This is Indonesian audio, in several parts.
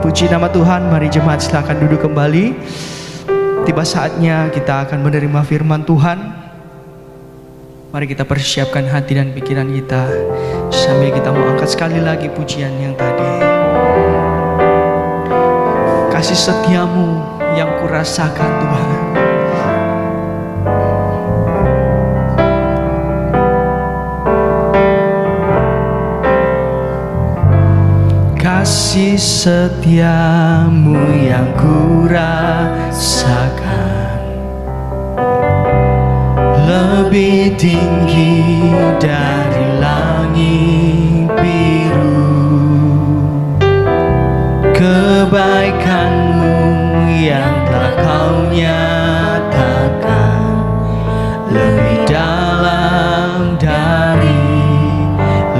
Puji nama Tuhan, mari jemaat silakan duduk kembali. Tiba saatnya kita akan menerima firman Tuhan. Mari kita persiapkan hati dan pikiran kita sambil kita mau angkat sekali lagi pujian yang tadi. Kasih setiamu yang kurasakan Tuhan. Kasih setiamu yang kurasakan lebih tinggi dari langit biru. Kebaikanmu yang telah kau nyatakan lebih dalam dari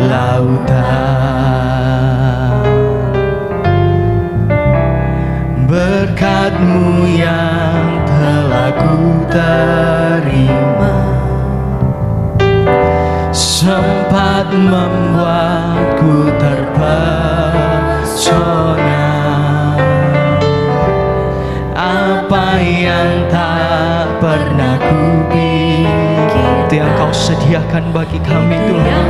lautan. Berkat-Mu yang telah ku terima sempat membuatku terpesona. Apa yang tak pernah ku pikir, itu yang Kau sediakan bagi kami Tuhan.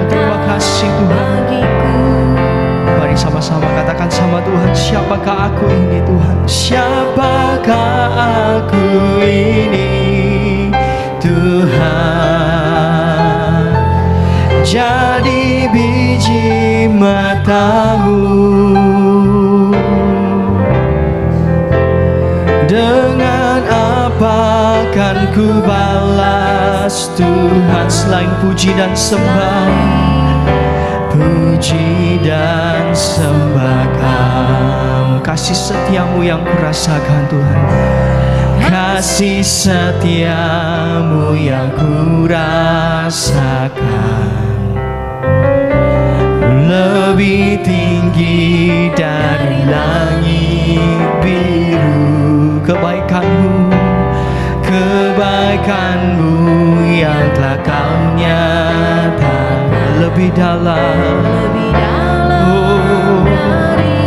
Terima kasih Tuhan. Mari sama-sama katakan sama Tuhan, siapakah aku ini Tuhan? Siapakah aku ini Tuhan? Jadi biji mata-Mu, dengan apa kan ku balas Tuhan selain puji dan sembah? Puji dan sembah Kau. Kasih setiamu yang kurasakan Tuhan. Kasih setiamu yang kurasakan lebih tinggi dari langit biru. Kebaikan-Mu, kebaikan-Mu yang telah Kau nyatakan lebih dalam dari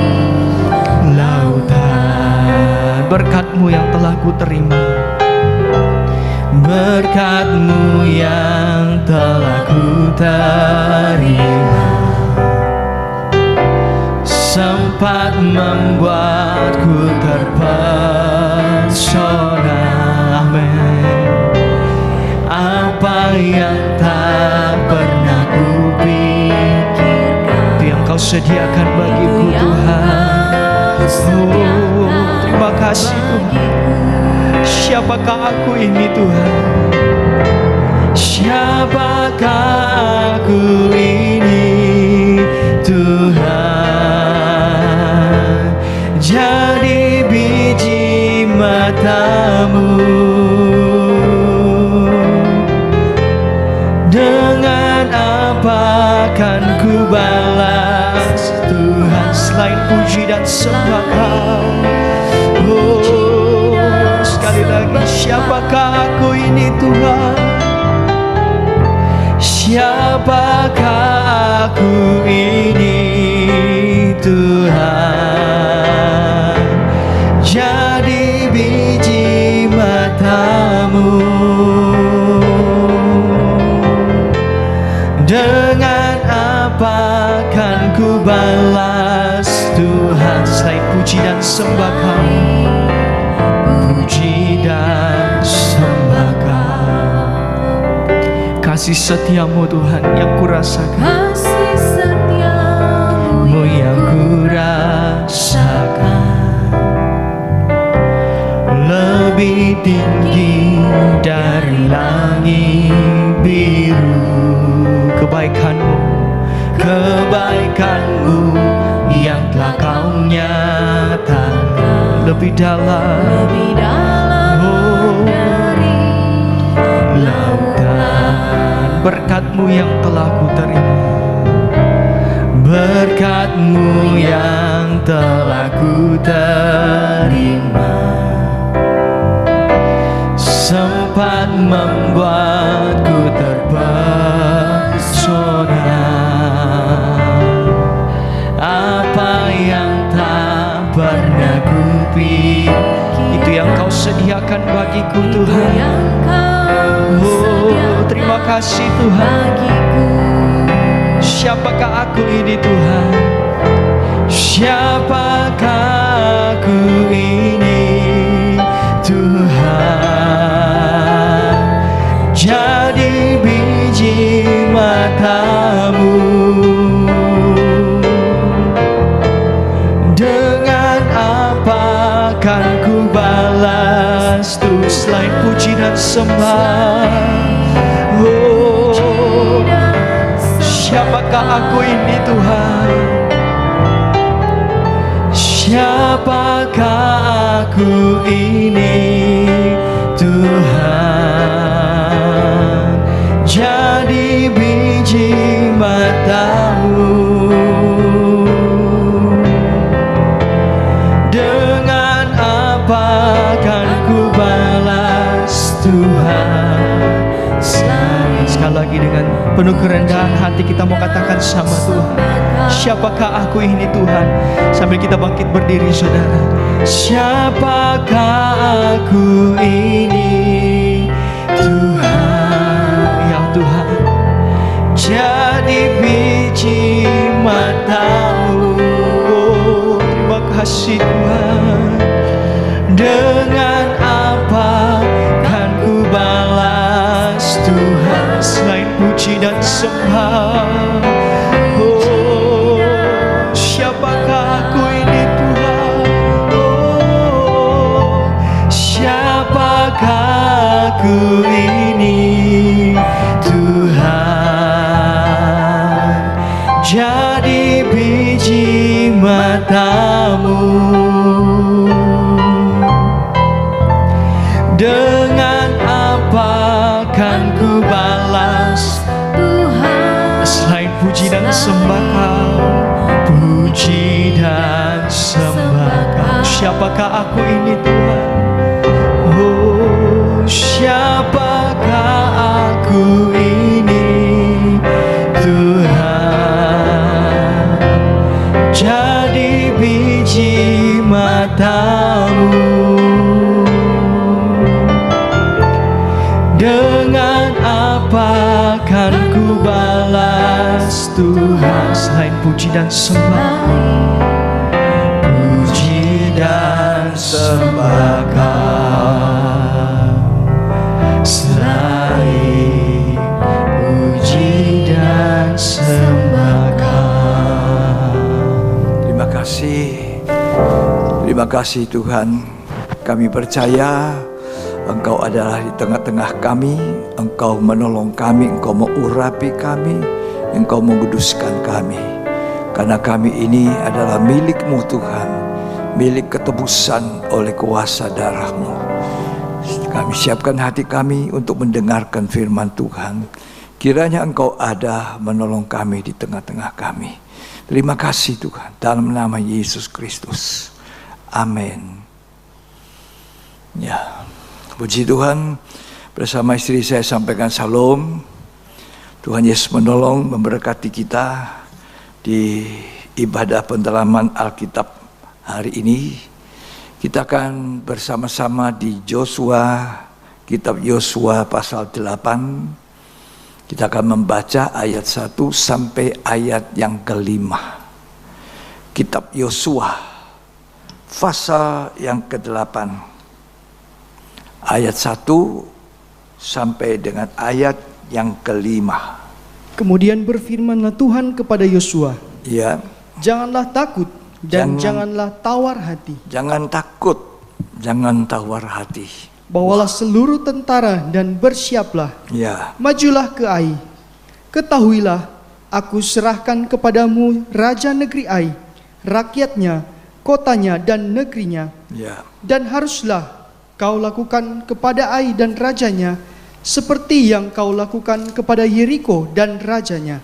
lautan. Berkat-Mu yang telah ku terima, berkat-Mu yang telah ku terima sempat membuatku terpesona. Amin. Apa yang tak pernah ku pikirkan, itu yang Kau sediakan bagiku Tuhan. Terima kasih Tuhan. Siapakah aku ini Tuhan? Siapakah aku ini Tuhan? Jadi biji mata-Mu, dengan apa kan ku balas Tuhan selain puji dan sembah Kau? Sekali lagi, siapakah aku ini Tuhan? Siapakah aku ini Tuhan? Jadi biji mata-Mu, dengan apa kan ku balas Tuhan selain puji dan sembah Kau? Puji dan sembah Kau. Kasih setiamu Tuhan yang kurasakan, kasih setiamu yang kurasakan lebih tinggi dari langit biru. Kebaikan-Mu, kebaikan-Mu yang telah Kau nyatakan lebih dalam dari lautan. Berkat-Mu yang telah ku terima, berkat-Mu yang telah ku terima sempat membuatku terpesona. sediakan bagiku Tuhan. Oh, terima kasih Tuhan. Siapakah aku ini Tuhan? Siapakah aku ini Tuhan? Jadi biji matamu. Dengan apa kan ku balas tuh selain puji dan sembah? Oh, siapakah aku ini Tuhan? Siapakah aku ini Tuhan? Jadi biji matamu. Dengan apa kan ku balas Tuhan? Sekali lagi dengan penuh kerendahan hati kita mau katakan sama Tuhan, siapakah aku ini Tuhan? Sambil kita bangkit berdiri saudara. Siapakah aku ini Tuhan? Ya Tuhan, jadi biji matamu. Oh, terima kasih Tuhan. Dengan apa kan ku balas Tuhan selain puji dan sembah? Oh, siapakah aku ini Tuhan? Oh, siapakah aku ini Tuhan? Jadi biji matamu. Dengan apa kan ku balas Tuhan selain puji dan sembah Kau? Puji dan sembah Kau. Siapakah aku ini Tuhan? Oh, siapakah aku ini Tuhan? Jadi biji matamu. Dengan apa kan ku balas Tuhan selain puji dan sembah? Puji dan sembah Kau, selain puji dan sembah Kau. Terima kasih Tuhan. Kami percaya Engkau adalah di tengah-tengah kami, Engkau menolong kami, Engkau mengurapi kami, Engkau menguduskan kami. Karena kami ini adalah milik-Mu Tuhan, milik ketebusan oleh kuasa darah-Mu. Kami siapkan hati kami untuk mendengarkan firman Tuhan. Kiranya Engkau ada menolong kami di tengah-tengah kami. Terima kasih Tuhan, dalam nama Yesus Kristus. Amin. Ya. Puji Tuhan, bersama istri saya sampaikan salam. Tuhan Yesus menolong, memberkati kita di ibadah pendalaman Alkitab hari ini. Kita akan bersama-sama di Yosua, kitab Yosua pasal 8. Kita akan membaca ayat 1 sampai ayat yang ke-5. Kitab Yosua, pasal yang ke-8. Ayat 1 sampai dengan ayat yang ke-5. Kemudian berfirmanlah Tuhan kepada Yosua, ya, janganlah takut dan janganlah tawar hati. Jangan takut, jangan tawar hati. Bawalah seluruh tentara dan bersiaplah. Ya. Majulah ke Ai. Ketahuilah, aku serahkan kepadamu raja negeri Ai, rakyatnya, kotanya dan negerinya. Ya. Dan haruslah kau lakukan kepada Ai dan rajanya seperti yang kau lakukan kepada Yeriko dan rajanya.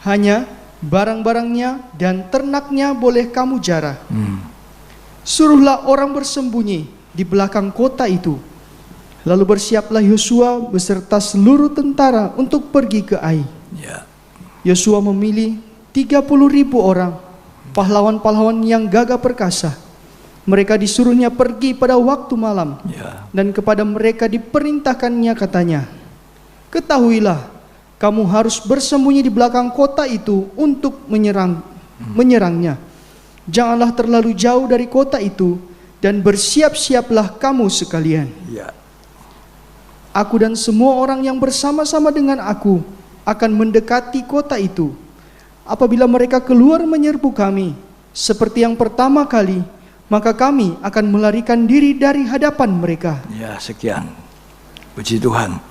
Hanya barang-barangnya dan ternaknya boleh kamu jarah. Suruhlah orang bersembunyi di belakang kota itu. Lalu bersiaplah Yosua beserta seluruh tentara untuk pergi ke Ai. Yosua memilih 30.000 orang, pahlawan-pahlawan yang gagah perkasa. Mereka disuruhnya pergi pada waktu malam, Ya. dan kepada mereka diperintahkannya katanya, ketahuilah, kamu harus bersembunyi di belakang kota itu untuk menyerangnya. Janganlah terlalu jauh dari kota itu, dan bersiap-siaplah kamu sekalian. Ya. Aku dan semua orang yang bersama-sama dengan aku akan mendekati kota itu. Apabila mereka keluar menyerbu kami, seperti yang pertama kali, maka kami akan melarikan diri dari hadapan mereka. Ya, sekian. Puji Tuhan.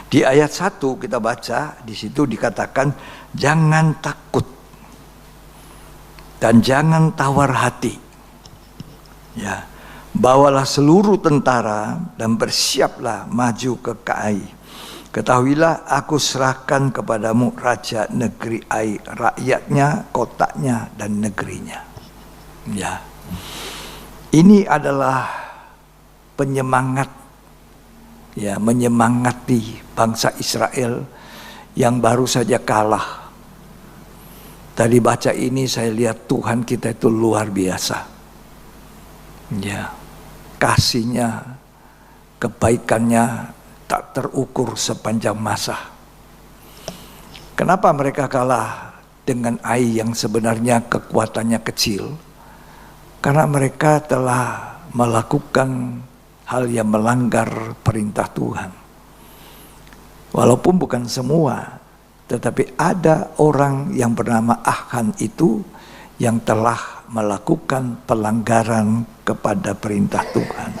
Di ayat 1 kita baca, di situ dikatakan jangan takut dan jangan tawar hati. Ya. Bawalah seluruh tentara dan bersiaplah maju ke Ai. Ketahuilah, aku serahkan kepadamu raja negeri Ai, rakyatnya, kotanya, dan negerinya. Ya. Ini adalah penyemangat, ya, menyemangati bangsa Israel yang baru saja kalah. Tadi baca ini saya lihat Tuhan kita itu luar biasa. Ya, kasihnya, kebaikannya tak terukur sepanjang masa. Kenapa mereka kalah dengan Ai yang sebenarnya kekuatannya kecil? Karena mereka telah melakukan hal yang melanggar perintah Tuhan. Walaupun bukan semua, tetapi ada orang yang bernama Achan itu yang telah melakukan pelanggaran kepada perintah Tuhan,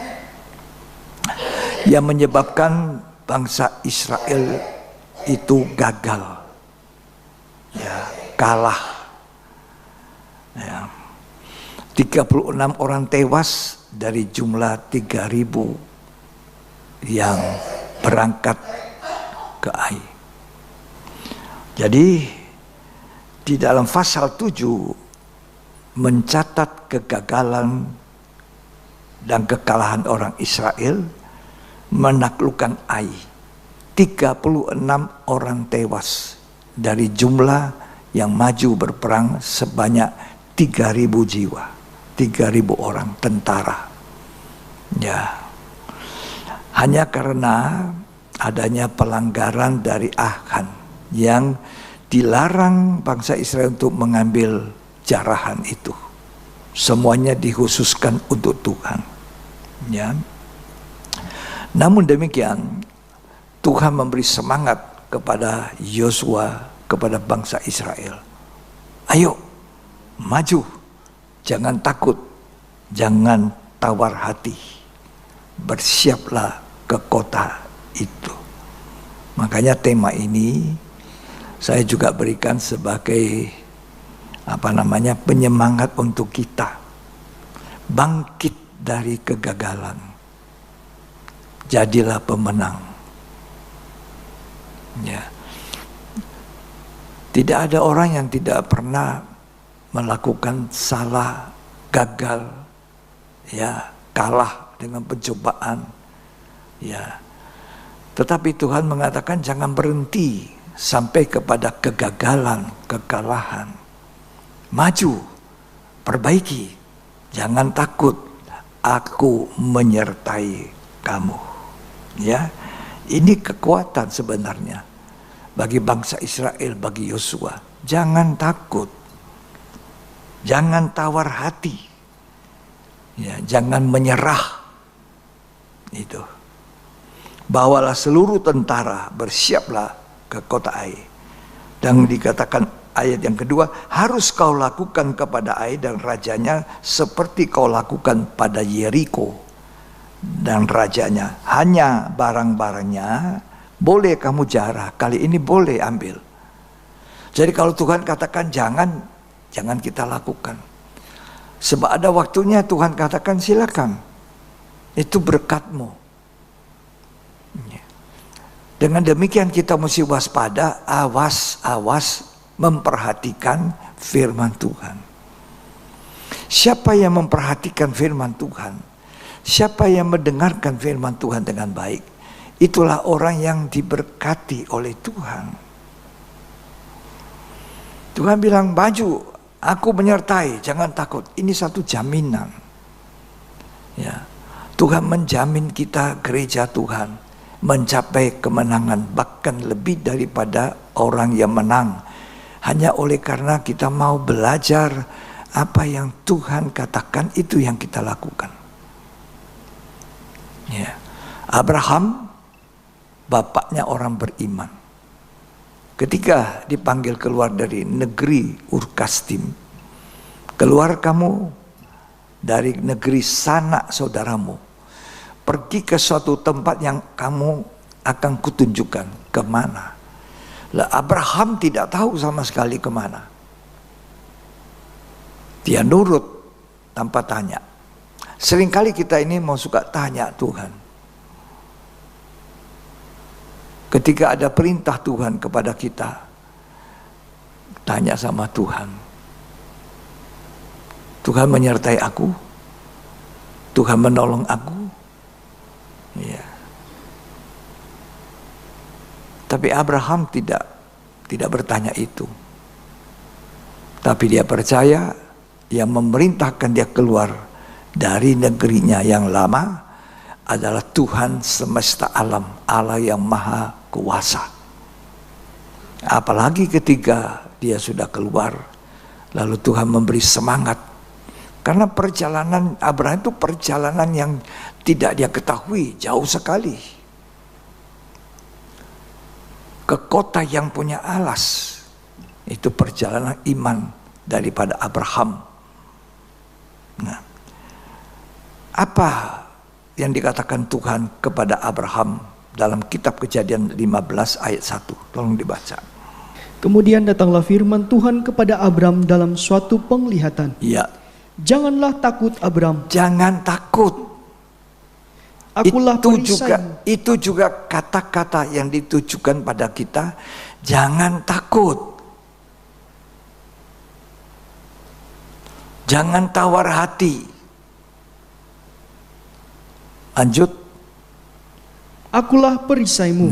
yang menyebabkan bangsa Israel itu gagal, ya, kalah. Ya. 36 orang tewas dari jumlah 3.000 yang berangkat ke Ai. Jadi di dalam pasal 7 mencatat kegagalan dan kekalahan orang Israel menaklukkan Ai. 36 orang tewas dari jumlah yang maju berperang sebanyak 3.000 jiwa, 3.000 orang tentara. Ya, hanya karena adanya pelanggaran dari Achan yang dilarang bangsa Israel untuk mengambil jarahan itu. Semuanya dikhususkan untuk Tuhan. Ya. Namun demikian, Tuhan memberi semangat kepada Yosua, kepada bangsa Israel. Ayo, maju, jangan takut, jangan tawar hati, bersiaplah ke kota itu. Makanya tema ini saya juga berikan sebagai penyemangat untuk kita bangkit dari kegagalan, jadilah pemenang. Ya. Tidak ada orang yang tidak pernah melakukan salah, gagal, ya, kalah dengan pencobaan, ya. Tetapi Tuhan mengatakan jangan berhenti sampai kepada kegagalan, kekalahan. Maju, perbaiki, jangan takut, aku menyertai kamu. Ya, ini kekuatan sebenarnya bagi bangsa Israel, bagi Yosua. Jangan takut, jangan tawar hati, ya, jangan menyerah. Itu. Bawalah seluruh tentara, bersiaplah ke kota Ai. Dan dikatakan ayat yang kedua, harus kau lakukan kepada Ai dan rajanya seperti kau lakukan pada Yeriko dan rajanya. Hanya barang-barangnya boleh kamu jarah, kali ini boleh ambil. Jadi kalau Tuhan katakan jangan kita lakukan. Sebab ada waktunya Tuhan katakan silakan, itu berkatmu. Dengan demikian kita mesti waspada, awas memperhatikan firman Tuhan. Siapa yang memperhatikan firman Tuhan, siapa yang mendengarkan firman Tuhan dengan baik, itulah orang yang diberkati oleh Tuhan. Tuhan bilang, maju, aku menyertai, jangan takut. Ini satu jaminan. Ya. Tuhan menjamin kita, gereja Tuhan, mencapai kemenangan, bahkan lebih daripada orang yang menang. Hanya oleh karena kita mau belajar apa yang Tuhan katakan, itu yang kita lakukan. Ya. Abraham, bapaknya orang beriman, ketika dipanggil keluar dari negeri Ur-Kasdim, keluar kamu dari negeri sanak saudaramu, pergi ke suatu tempat yang kamu akan kutunjukkan. Kemana? Lah Abraham tidak tahu sama sekali kemana. Dia nurut tanpa tanya. Seringkali kita ini mau suka tanya Tuhan. Ketika ada perintah Tuhan kepada kita, tanya sama Tuhan. Tuhan menyertai aku, Tuhan menolong aku. Ya. Tapi Abraham tidak bertanya itu. Tapi dia percaya, yang memerintahkan dia keluar dari negerinya yang lama adalah Tuhan semesta alam, Allah yang maha kuasa. Apalagi ketika dia sudah keluar, lalu Tuhan memberi semangat. Karena perjalanan Abraham itu perjalanan yang tidak dia ketahui, jauh sekali. Ke kota yang punya alas. Itu perjalanan iman daripada Abraham. Nah, apa yang dikatakan Tuhan kepada Abraham dalam kitab Kejadian 15 ayat 1? Tolong dibaca. Kemudian datanglah firman Tuhan kepada Abram dalam suatu penglihatan. Ya. Janganlah takut Abram. Jangan takut. Akulah perisaimu. Itu juga kata-kata yang ditujukan pada kita. Jangan takut. Jangan tawar hati. Lanjut. Akulah perisaimu.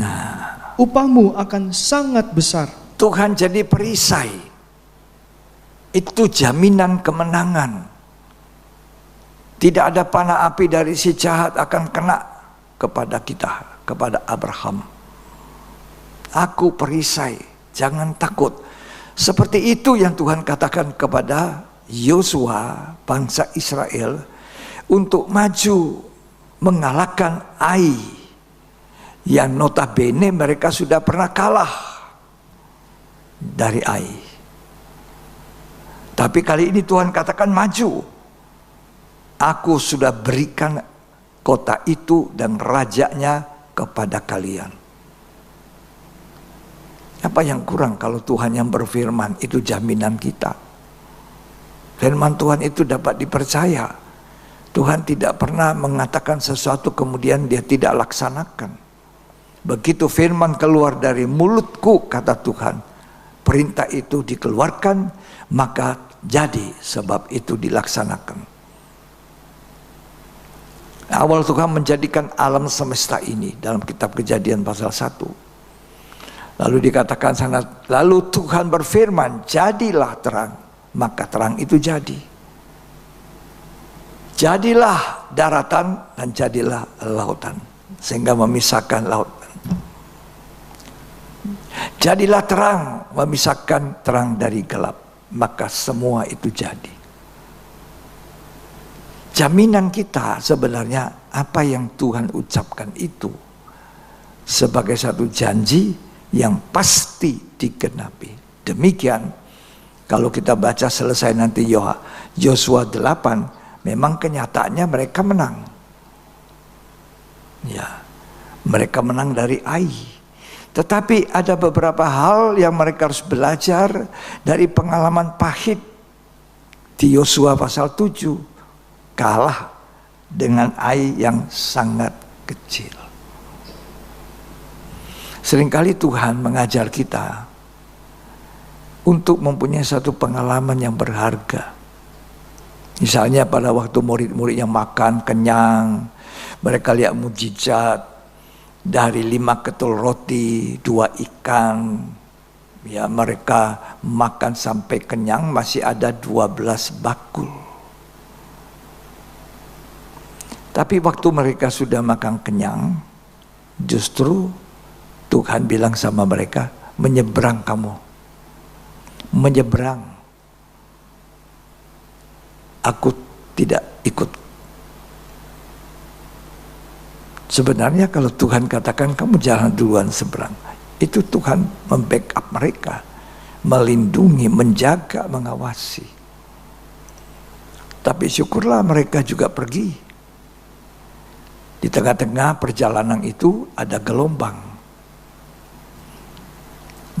Upahmu akan sangat besar. Tuhan jadi perisai. Itu jaminan kemenangan. Tidak ada panah api dari si jahat akan kena kepada kita, kepada Abraham. Aku perisai, jangan takut. Seperti itu yang Tuhan katakan kepada Yosua, bangsa Israel, untuk maju mengalahkan Ai, yang notabene mereka sudah pernah kalah dari Ai. Tapi kali ini Tuhan katakan maju. Aku sudah berikan kota itu dan rajanya kepada kalian. Apa yang kurang kalau Tuhan yang berfirman? Itu jaminan kita. Firman Tuhan itu dapat dipercaya. Tuhan tidak pernah mengatakan sesuatu kemudian dia tidak laksanakan. Begitu firman keluar dari mulutku, kata Tuhan, perintah itu dikeluarkan, maka jadi, sebab itu dilaksanakan. Awal Tuhan menjadikan alam semesta ini dalam kitab Kejadian pasal 1. Lalu dikatakan sana, lalu Tuhan berfirman, jadilah terang, maka terang itu jadi. Jadilah daratan dan jadilah lautan, sehingga memisahkan lautan. Jadilah terang, memisahkan terang dari gelap, maka semua itu jadi. Jaminan kita sebenarnya apa yang Tuhan ucapkan itu sebagai satu janji yang pasti digenapi. Demikian kalau kita baca selesai nanti Yosua 8, memang kenyataannya mereka menang. Ya, mereka menang dari Ai. Tetapi ada beberapa hal yang mereka harus belajar dari pengalaman pahit di Yosua pasal 7. Kalah dengan Ai yang sangat kecil. Seringkali Tuhan mengajar kita untuk mempunyai satu pengalaman yang berharga. Misalnya pada waktu murid-murid yang makan kenyang, mereka lihat mujizat dari 5 ketul roti, 2 ikan. Ya, mereka makan sampai kenyang, masih ada 12 bakul. Tapi waktu mereka sudah makan kenyang, justru Tuhan bilang sama mereka, menyeberang kamu. Menyeberang. Aku tidak ikut. Sebenarnya kalau Tuhan katakan kamu jalan duluan seberang, itu Tuhan membackup mereka, melindungi, menjaga, mengawasi. Tapi syukurlah mereka juga pergi. Di tengah-tengah perjalanan itu ada gelombang.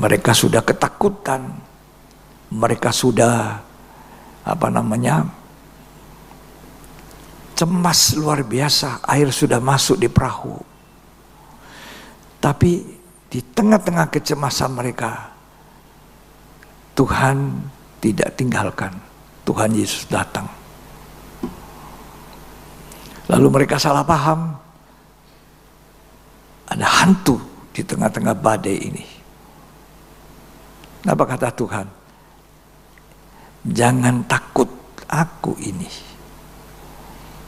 Mereka sudah ketakutan. Mereka sudah cemas luar biasa, air sudah masuk di perahu. Tapi di tengah-tengah kecemasan mereka, Tuhan tidak tinggalkan. Tuhan Yesus datang. Lalu mereka salah paham. Ada hantu di tengah-tengah badai ini. Apa kata Tuhan? Jangan takut, aku ini.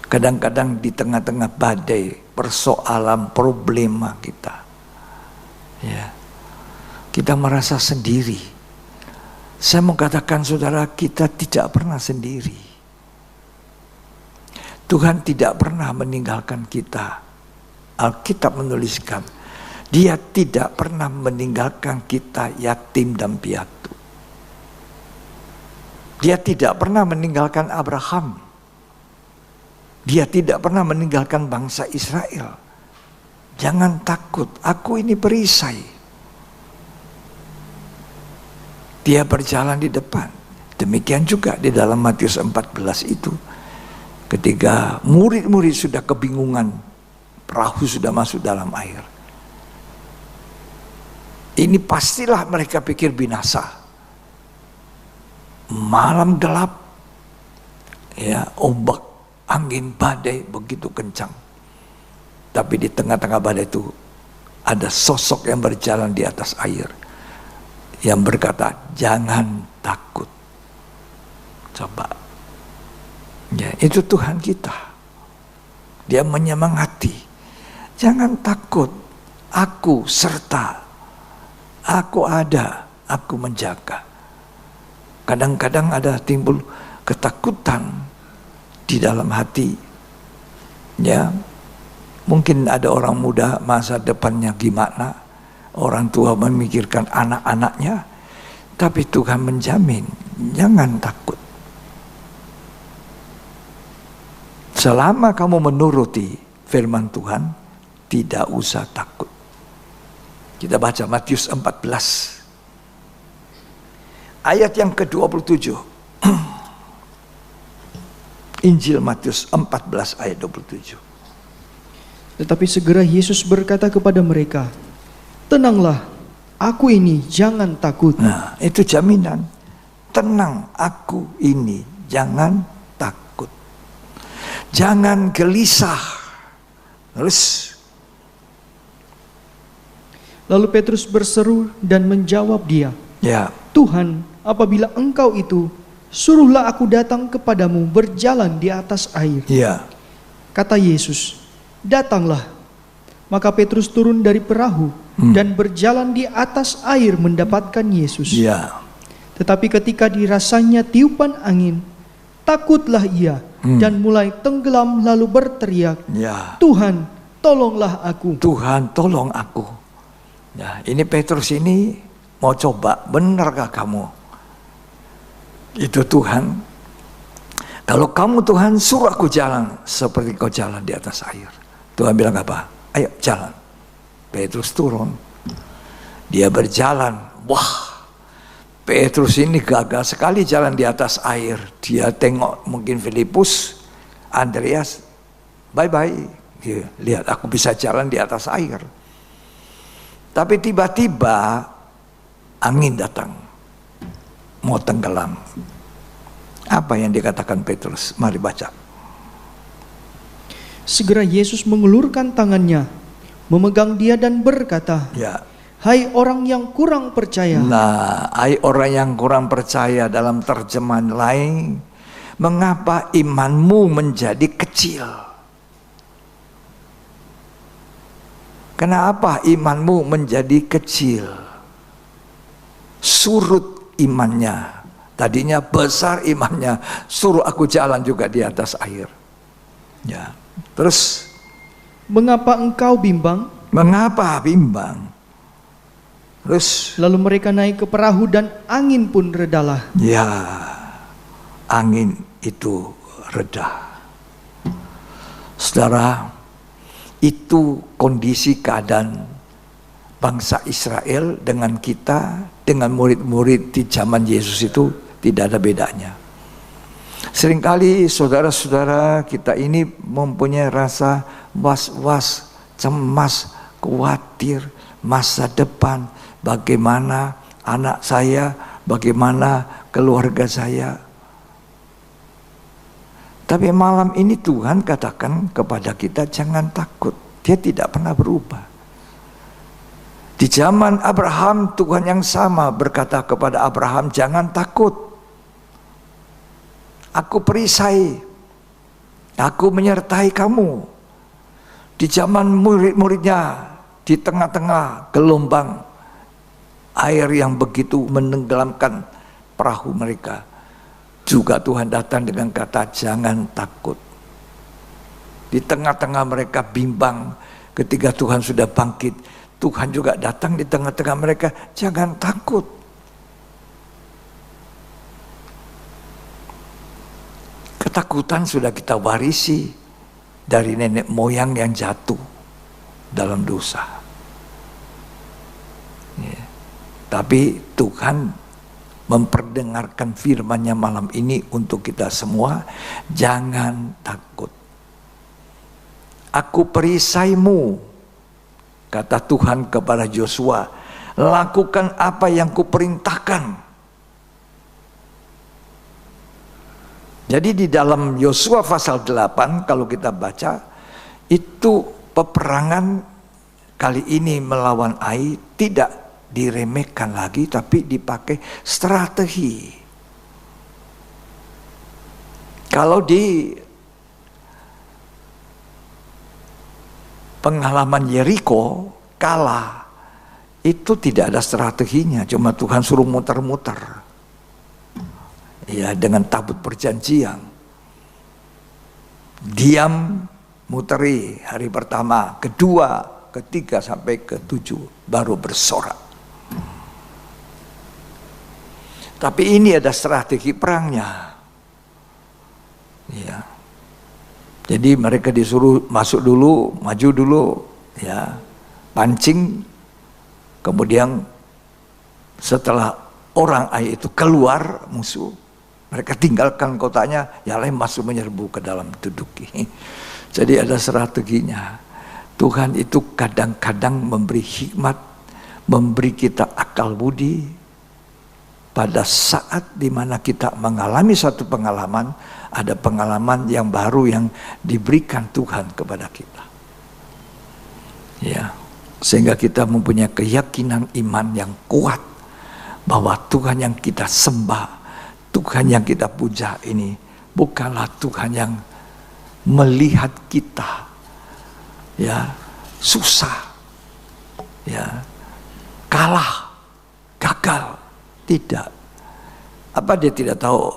Kadang-kadang di tengah-tengah badai, persoalan, problema kita, ya, kita merasa sendiri. Saya mau katakan saudara, kita tidak pernah sendiri. Tuhan tidak pernah meninggalkan kita. Alkitab menuliskan, Dia tidak pernah meninggalkan kita yatim dan piatu. Dia tidak pernah meninggalkan Abraham. Dia tidak pernah meninggalkan bangsa Israel. Jangan takut, aku ini perisai. Dia berjalan di depan. Demikian juga di dalam Matius 14 itu. Ketika murid-murid sudah kebingungan, perahu sudah masuk dalam air. Ini pastilah mereka pikir binasa. Malam gelap, ya, ombak, angin, badai begitu kencang. Tapi di tengah-tengah badai itu ada sosok yang berjalan di atas air, yang berkata, jangan takut. Coba, ya, itu Tuhan kita. Dia menyemangati, jangan takut, aku serta, aku ada, aku menjaga. Kadang-kadang ada timbul ketakutan di dalam hati, ya. Mungkin ada orang muda masa depannya gimana, orang tua memikirkan anak-anaknya, tapi Tuhan menjamin, jangan takut. Selama kamu menuruti firman Tuhan, tidak usah takut. Kita baca Matius 14 ayat yang ke-27. Injil Matius 14 ayat 27. Tetapi segera Yesus berkata kepada mereka, tenanglah, aku ini, jangan takut. Nah, itu jaminan. Tenang, aku ini, jangan takut. Jangan gelisah. Terus. Lalu Petrus berseru dan menjawab dia, Ya. Tuhan, apabila engkau itu, suruhlah aku datang kepadamu berjalan di atas air. Ya. Kata Yesus, datanglah. Maka Petrus turun dari perahu dan berjalan di atas air mendapatkan Yesus. Ya. Tetapi ketika dirasanya tiupan angin, takutlah ia dan mulai tenggelam lalu berteriak, Ya. Tuhan, tolonglah aku. Tuhan, tolong aku. Ya, ini Petrus ini mau coba, benarkah kamu? Itu Tuhan. Kalau kamu Tuhan suruh aku jalan seperti kau jalan di atas air. Tuhan bilang apa? Ayo jalan. Petrus turun. Dia berjalan. Wah, Petrus ini gagal sekali jalan di atas air. Dia tengok mungkin Filipus, Andreas, bye-bye. Dia, lihat aku bisa jalan di atas air. Tapi tiba-tiba angin datang. Mau tenggelam. Apa yang dikatakan Petrus? Mari baca. Segera Yesus mengulurkan tangannya, memegang dia dan berkata, Ya. Hai orang yang kurang percaya. Nah, hai orang yang kurang percaya, dalam terjemahan lain, mengapa imanmu menjadi kecil? Kenapa imanmu menjadi kecil? Surut imannya. Tadinya besar imannya, suruh aku jalan juga di atas air. Ya. Terus, mengapa engkau bimbang? Mengapa bimbang? Terus, lalu mereka naik ke perahu dan angin pun redalah. Ya, angin itu reda. Saudara, itu kondisi keadaan bangsa Israel dengan kita, dengan murid-murid di zaman Yesus itu tidak ada bedanya. Seringkali saudara-saudara kita ini mempunyai rasa was-was, cemas, khawatir, masa depan, bagaimana anak saya, bagaimana keluarga saya. Tapi malam ini Tuhan katakan kepada kita, jangan takut. Dia tidak pernah berubah. Di zaman Abraham, Tuhan yang sama berkata kepada Abraham, jangan takut. Aku perisai. Aku menyertai kamu. Di zaman murid-muridnya, di tengah-tengah gelombang air yang begitu menenggelamkan perahu mereka, juga Tuhan datang dengan kata jangan takut. Di tengah-tengah mereka bimbang, ketika Tuhan sudah bangkit, Tuhan juga datang di tengah-tengah mereka, jangan takut. Ketakutan sudah kita warisi dari nenek moyang yang jatuh dalam dosa. Ya. Tapi Tuhan memperdengarkan firman-Nya malam ini untuk kita semua, jangan takut. Aku perisaimu, kata Tuhan kepada Yosua, lakukan apa yang kuperintahkan. Jadi di dalam Yosua pasal 8 kalau kita baca, itu peperangan kali ini melawan Ai tidak diremehkan lagi, tapi dipakai strategi. Kalau di pengalaman Yeriko kalah, itu tidak ada strateginya, cuma Tuhan suruh muter-muter. Ya, dengan tabut perjanjian. Diam, muteri hari pertama, kedua, ketiga sampai ke-7 baru bersorak. Tapi ini ada strategi perangnya. Ya. Jadi mereka disuruh masuk dulu, maju dulu, ya, pancing, kemudian setelah orang Ai itu keluar musuh, mereka tinggalkan kotanya, yang lain masuk menyerbu ke dalam duduk. Jadi ada strateginya. Tuhan itu kadang-kadang memberi hikmat, memberi kita akal budi pada saat dimana kita mengalami suatu pengalaman, ada pengalaman yang baru yang diberikan Tuhan kepada kita. Ya, sehingga kita mempunyai keyakinan iman yang kuat bahwa Tuhan yang kita sembah, Tuhan yang kita puja ini bukanlah Tuhan yang melihat kita ya susah, ya kalah, gagal. Tidak. Apa dia tidak tahu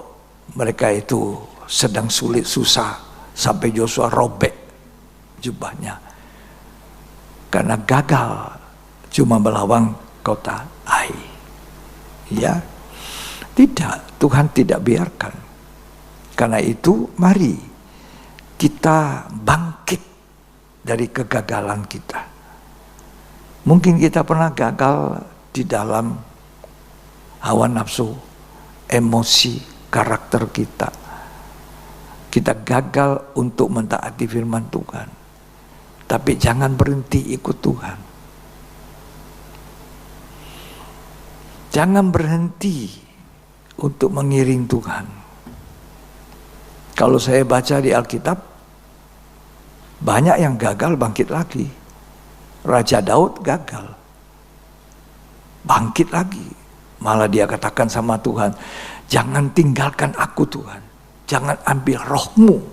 mereka itu sedang sulit, susah, sampai Yosua robek jubahnya karena gagal cuma melawan kota Ai. Ya, tidak, Tuhan tidak biarkan. Karena itu mari kita bangkit dari kegagalan kita. Mungkin kita pernah gagal di dalam hawa nafsu, emosi, karakter kita. Kita gagal untuk mentaati firman Tuhan. Tapi jangan berhenti ikut Tuhan. Jangan berhenti untuk mengiring Tuhan. Kalau saya baca di Alkitab, banyak yang gagal bangkit lagi. Raja Daud gagal, bangkit lagi. Malah dia katakan sama Tuhan, jangan tinggalkan aku Tuhan, jangan ambil rohmu,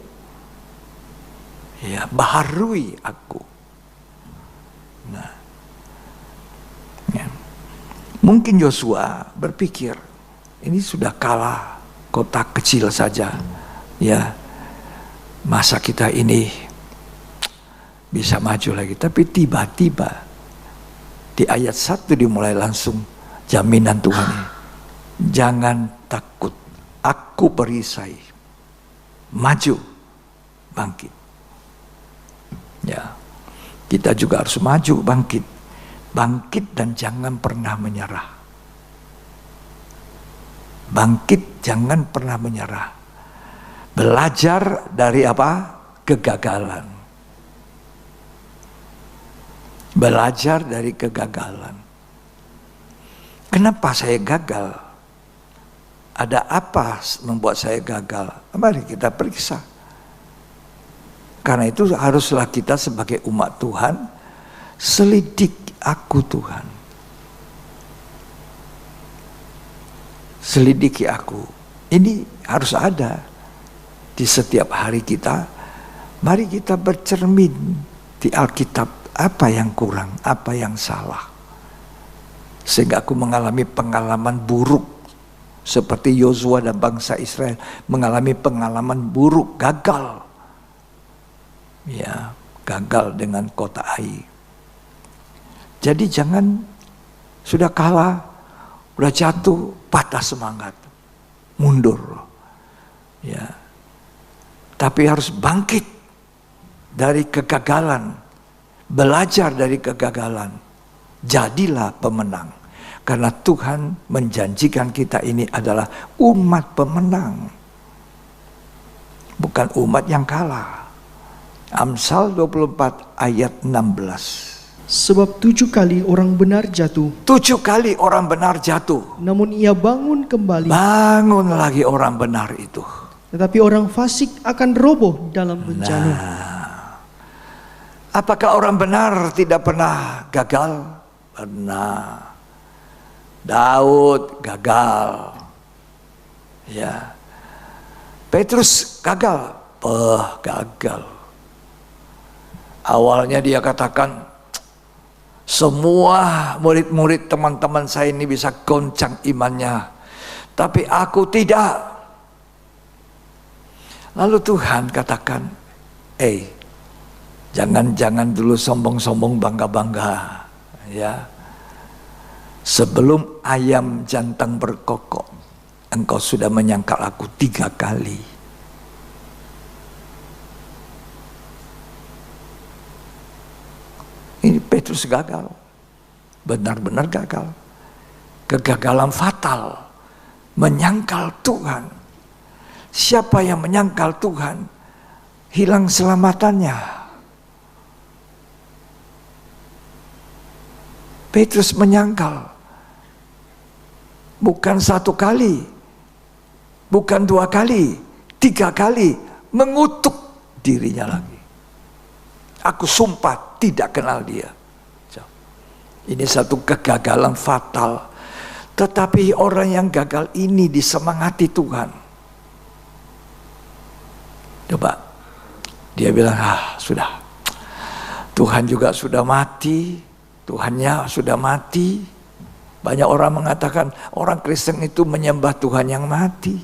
ya baharui aku. Nah, ya. Mungkin Yosua berpikir, ini sudah kalah kota kecil saja, ya, masa kita ini bisa maju lagi. Tapi tiba-tiba di ayat 1 dimulai langsung jaminan Tuhan ini. Jangan takut, aku perisai, maju, bangkit. Ya, kita juga harus maju, bangkit. Bangkit dan jangan pernah menyerah. Bangkit, jangan pernah menyerah. Belajar dari apa? Kegagalan. Belajar dari kegagalan. Kenapa saya gagal? Ada apa membuat saya gagal? Mari kita periksa. Karena itu haruslah kita sebagai umat Tuhan selidik aku Tuhan. Selidiki aku. Ini harus ada di setiap hari kita. Mari kita bercermin di Alkitab. Apa yang kurang, apa yang salah. Sehingga aku mengalami pengalaman buruk. Seperti Yosua dan bangsa Israel mengalami pengalaman buruk, gagal. Ya, gagal dengan kota Ai. Jadi jangan sudah kalah, udah jatuh, patah semangat, mundur. Ya. Tapi harus bangkit dari kegagalan, belajar dari kegagalan. Jadilah pemenang. Karena Tuhan menjanjikan kita ini adalah umat pemenang. Bukan umat yang kalah. Amsal 24 ayat 16. Sebab 7 kali orang benar jatuh. 7 kali orang benar jatuh. Namun ia bangun kembali. Bangun lagi orang benar itu. Tetapi orang fasik akan roboh dalam bencana. Apakah orang benar tidak pernah gagal? Pernah. Daud gagal. Ya. Petrus gagal. Gagal. Awalnya dia katakan, semua murid-murid teman-teman saya ini bisa goncang imannya, tapi aku tidak. Lalu Tuhan katakan, jangan dulu sombong-sombong, bangga-bangga, ya. Sebelum ayam jantan berkokok, engkau sudah menyangkal aku 3 kali. Ini Petrus gagal, benar-benar gagal. Kegagalan fatal, menyangkal Tuhan. Siapa yang menyangkal Tuhan, hilang selamatannya. Petrus menyangkal, bukan 1 kali, bukan 2 kali, 3 kali, mengutuk dirinya lagi. Aku sumpah tidak kenal dia. Ini satu kegagalan fatal. Tetapi orang yang gagal ini disemangati Tuhan. Coba, dia bilang, sudah. Tuhan juga sudah mati. Tuhannya sudah mati. Banyak orang mengatakan orang Kristen itu menyembah Tuhan yang mati.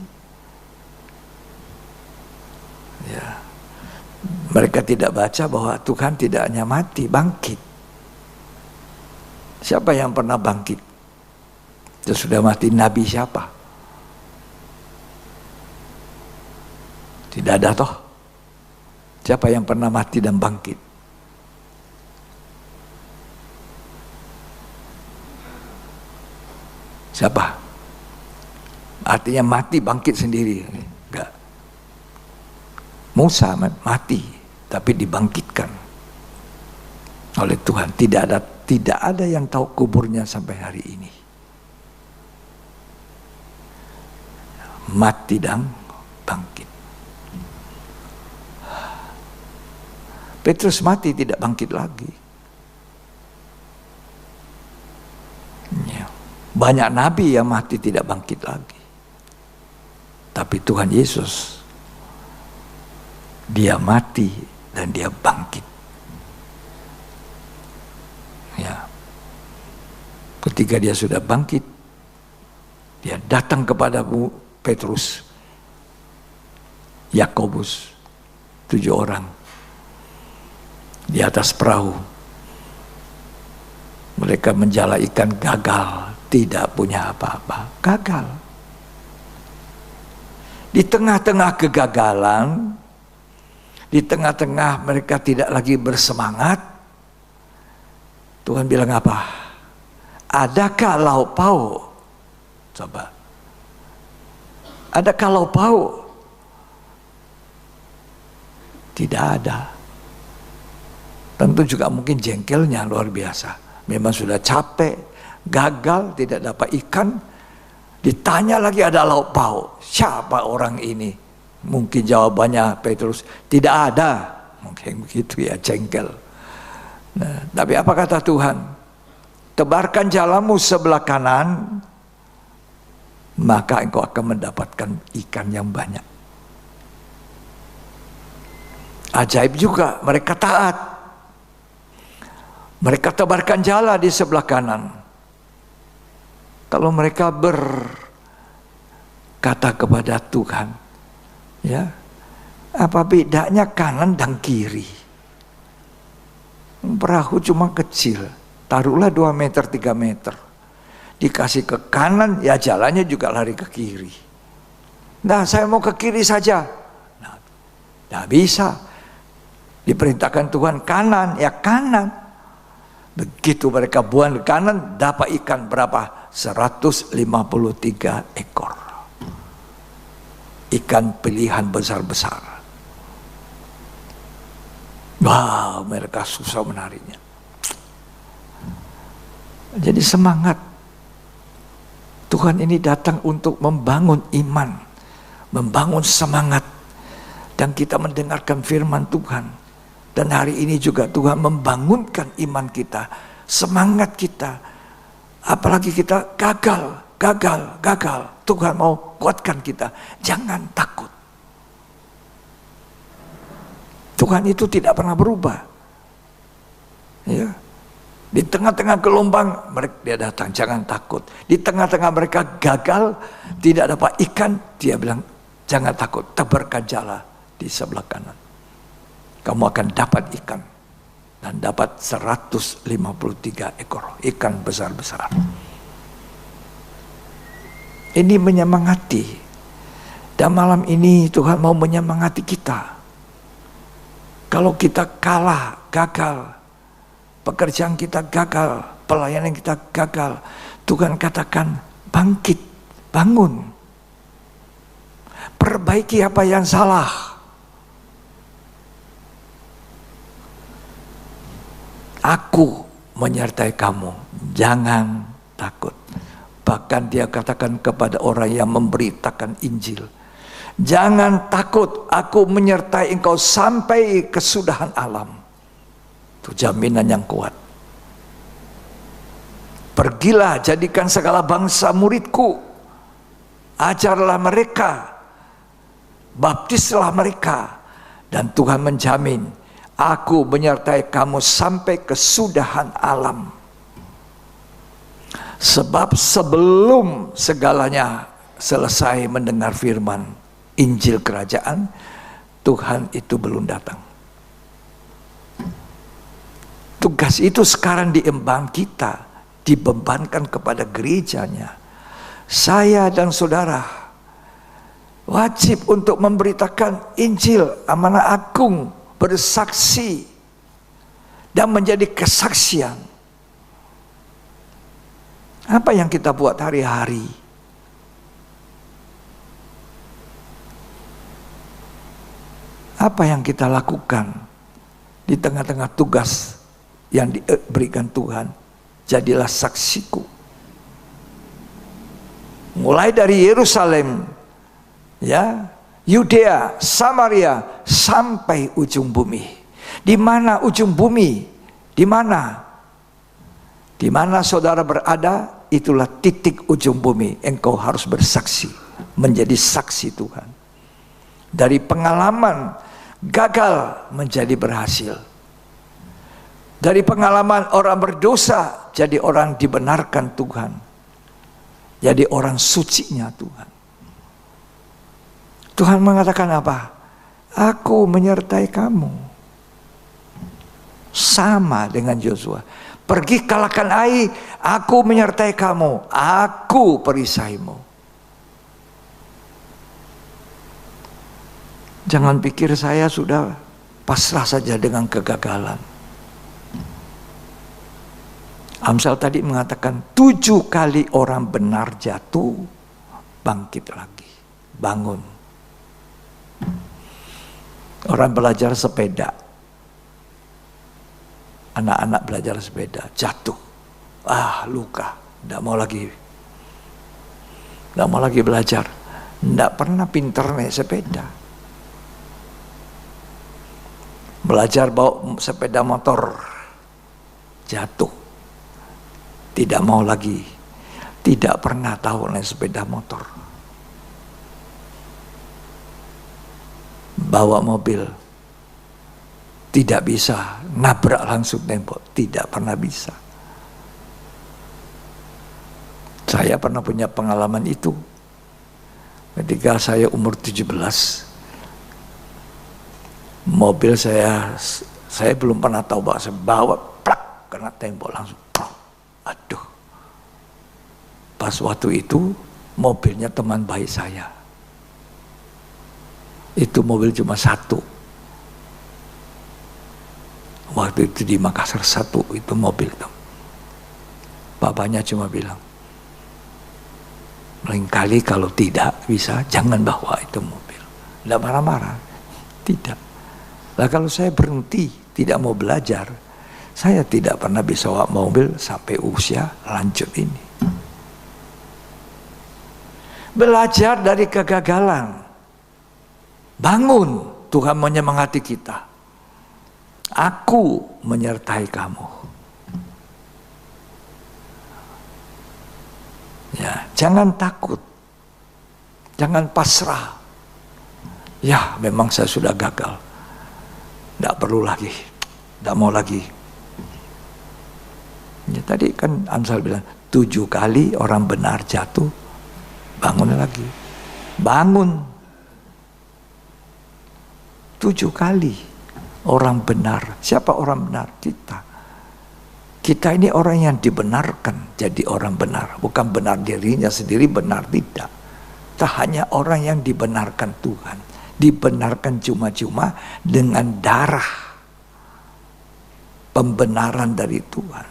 Ya. Mereka tidak baca bahwa Tuhan tidak hanya mati, bangkit. Siapa yang pernah bangkit? Itu sudah mati, nabi siapa? Tidak ada toh. Siapa yang pernah mati dan bangkit? Siapa? Artinya mati bangkit sendiri. Enggak. Musa mati tapi dibangkitkan oleh Tuhan. Tidak ada yang tahu kuburnya sampai hari ini. Mati dan bangkit. Petrus mati tidak bangkit lagi. Banyak nabi yang mati tidak bangkit lagi. Tapi Tuhan Yesus, dia mati dan dia bangkit. Ketika dia sudah bangkit, dia datang kepada Petrus, Yakobus, 7 orang di atas perahu. Mereka menjala ikan, gagal, tidak punya apa-apa, gagal. Di tengah-tengah kegagalan, di tengah-tengah mereka tidak lagi bersemangat, Tuhan bilang apa? Adakah lauk pauk? Coba. Adakah lauk pauk? Tidak ada. Tentu juga mungkin jengkelnya luar biasa. Memang sudah capek, gagal, tidak dapat ikan. Ditanya lagi ada lauk pauk. Siapa orang ini? Mungkin jawabannya Petrus, tidak ada. Mungkin begitu ya, jengkel. Nah, tapi apa kata Tuhan? Tebarkan jalamu sebelah kanan, maka engkau akan mendapatkan ikan yang banyak. Ajaib juga, mereka taat. Mereka tebarkan jala di sebelah kanan. Kalau mereka berkata kepada Tuhan, ya, apa bedanya kanan dan kiri? Perahu cuma kecil, taruhlah 2 meter, 3 meter. Dikasih ke kanan, ya jalannya juga lari ke kiri. Nah, saya mau ke kiri saja. Nah, tidak bisa. Diperintahkan Tuhan kanan, ya kanan. Begitu mereka buang ke kanan, dapat ikan berapa? 153 ekor. Ikan pilihan besar-besar. Wow, mereka susah menariknya. Jadi semangat. Tuhan ini datang untuk membangun iman, membangun semangat. Dan kita mendengarkan firman Tuhan. Dan hari ini juga Tuhan membangunkan iman kita, semangat kita. Apalagi kita gagal. Tuhan mau kuatkan kita. Jangan takut. Tuhan itu tidak pernah berubah. Ya. Di tengah-tengah gelombang dia datang, jangan takut. Di tengah-tengah mereka gagal, tidak dapat ikan, dia bilang, jangan takut, tebarkan jala di sebelah kanan. Kamu akan dapat ikan. Dan dapat 153 ekor ikan besar-besar. Ini menyemangati. Dan malam ini Tuhan mau menyemangati kita. Kalau kita kalah, gagal, pekerjaan kita gagal, pelayanan kita gagal, Tuhan katakan bangkit, bangun, perbaiki apa yang salah. Aku menyertai kamu, jangan takut. Bahkan dia katakan kepada orang yang memberitakan Injil, jangan takut, aku menyertai engkau sampai kesudahan alam. Itu jaminan yang kuat. Pergilah, jadikan segala bangsa muridku, ajarlah mereka, baptislah mereka, dan Tuhan menjamin, aku menyertai kamu sampai kesudahan alam. Sebab sebelum segalanya selesai mendengar firman Injil kerajaan, Tuhan itu belum datang. Tugas itu sekarang diemban kita, dibebankan kepada gerejanya. Saya dan saudara wajib untuk memberitakan Injil, amanah agung, bersaksi dan menjadi kesaksian. Apa yang kita buat hari-hari? Apa yang kita lakukan di tengah-tengah tugas yang diberikan Tuhan? Jadilah saksiku. Mulai dari Yerusalem, ya, Yudea, Samaria, sampai ujung bumi. Di mana ujung bumi? Di mana? Di mana saudara berada, itulah titik ujung bumi. Engkau harus bersaksi, menjadi saksi Tuhan. Dari pengalaman gagal menjadi berhasil. Dari pengalaman orang berdosa jadi orang dibenarkan Tuhan. Jadi orang sucinya Tuhan. Tuhan mengatakan apa? Aku menyertai kamu. Sama dengan Yosua. Pergi kalahkan Ai, aku menyertai kamu. Aku perisaimu. Jangan pikir saya sudah pasrah saja dengan kegagalan. Amsal tadi mengatakan 7 kali orang benar jatuh, bangkit lagi, bangun. Orang belajar sepeda, anak-anak belajar sepeda, jatuh, luka, tidak mau lagi belajar, tidak pernah pinter naik sepeda. Belajar bawa sepeda motor, jatuh, tidak mau lagi, tidak pernah tahu naik sepeda motor. Bawa mobil, tidak bisa, nabrak langsung tembok, tidak pernah bisa. Saya pernah punya pengalaman itu. Ketika saya umur 17, mobil saya belum pernah tahu bahwa saya bawa, plak, kena tembok langsung, plak. Aduh. Pas waktu itu mobilnya teman baik saya. Itu mobil cuma satu. Waktu itu di Makassar satu itu mobil itu. Bapaknya cuma bilang, lain kali kalau tidak bisa jangan bawa itu mobil. Tidak marah-marah, tidak. Lah kalau saya berhenti tidak mau belajar, saya tidak pernah bisa bawa mobil sampai usia lanjut ini. Belajar dari kegagalan. Bangun, Tuhan menyemangati kita. Aku menyertai kamu. Ya, jangan takut. Jangan pasrah. Ya, memang saya sudah gagal. Tidak perlu lagi. Tidak mau lagi. Ya, tadi kan Amsal bilang 7 kali orang benar jatuh, bangun lagi. Bangun. 7 kali orang benar. Siapa orang benar? Kita. Kita ini orang yang dibenarkan jadi orang benar. Bukan benar dirinya sendiri benar, tidak. Kita hanya orang yang dibenarkan Tuhan. Dibenarkan cuma-cuma dengan darah pembenaran dari Tuhan.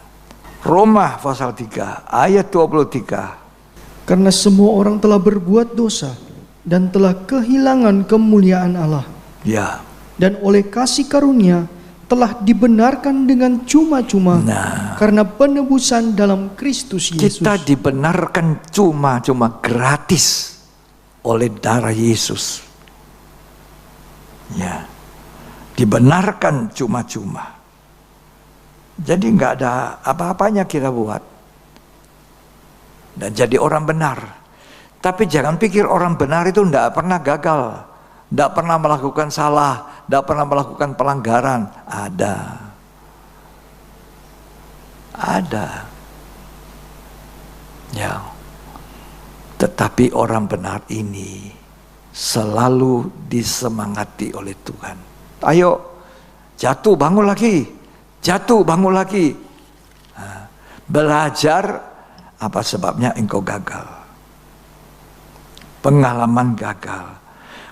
Roma pasal 3 ayat 23. Karena semua orang telah berbuat dosa dan telah kehilangan kemuliaan Allah. Ya. Dan oleh kasih karunia telah dibenarkan dengan cuma-cuma karena penebusan dalam Kristus Yesus. Kita dibenarkan cuma-cuma gratis oleh darah Yesus. Ya. Dibenarkan cuma-cuma. Jadi nggak ada apa-apanya kita buat. Dan jadi orang benar. Tapi jangan pikir orang benar itu nggak pernah gagal. Tidak pernah melakukan salah, tidak pernah melakukan pelanggaran. Ada. Ya. Tetapi orang benar ini selalu disemangati oleh Tuhan. Ayo, jatuh bangun lagi. Jatuh bangun lagi. Belajar apa sebabnya engkau gagal. Pengalaman gagal.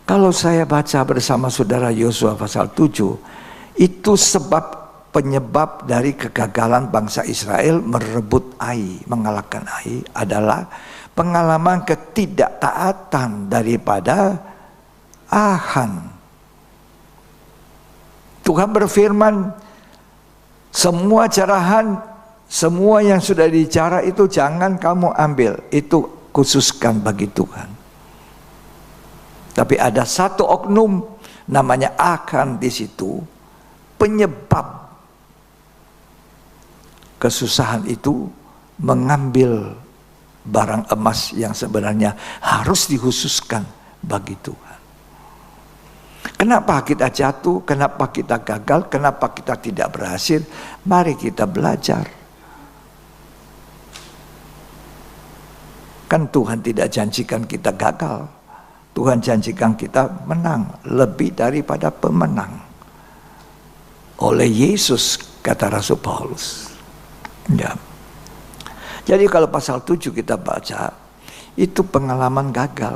Kalau saya baca bersama saudara Yosua pasal 7, itu penyebab dari kegagalan bangsa Israel merebut Ai, mengalahkan Ai adalah pengalaman ketidaktaatan daripada Ahan. Tuhan berfirman, semua carahan, semua yang sudah dicara itu jangan kamu ambil, itu khususkan bagi Tuhan. Tapi ada satu oknum namanya Akan di situ, penyebab kesusahan itu mengambil barang emas yang sebenarnya harus dikhususkan bagi Tuhan. Kenapa kita jatuh? Kenapa kita gagal? Kenapa kita tidak berhasil? Mari kita belajar. Kan Tuhan tidak janjikan kita gagal. Tuhan janjikan kita menang, lebih daripada pemenang. Oleh Yesus, kata Rasul Paulus. Ya. Jadi kalau pasal 7 kita baca, itu pengalaman gagal.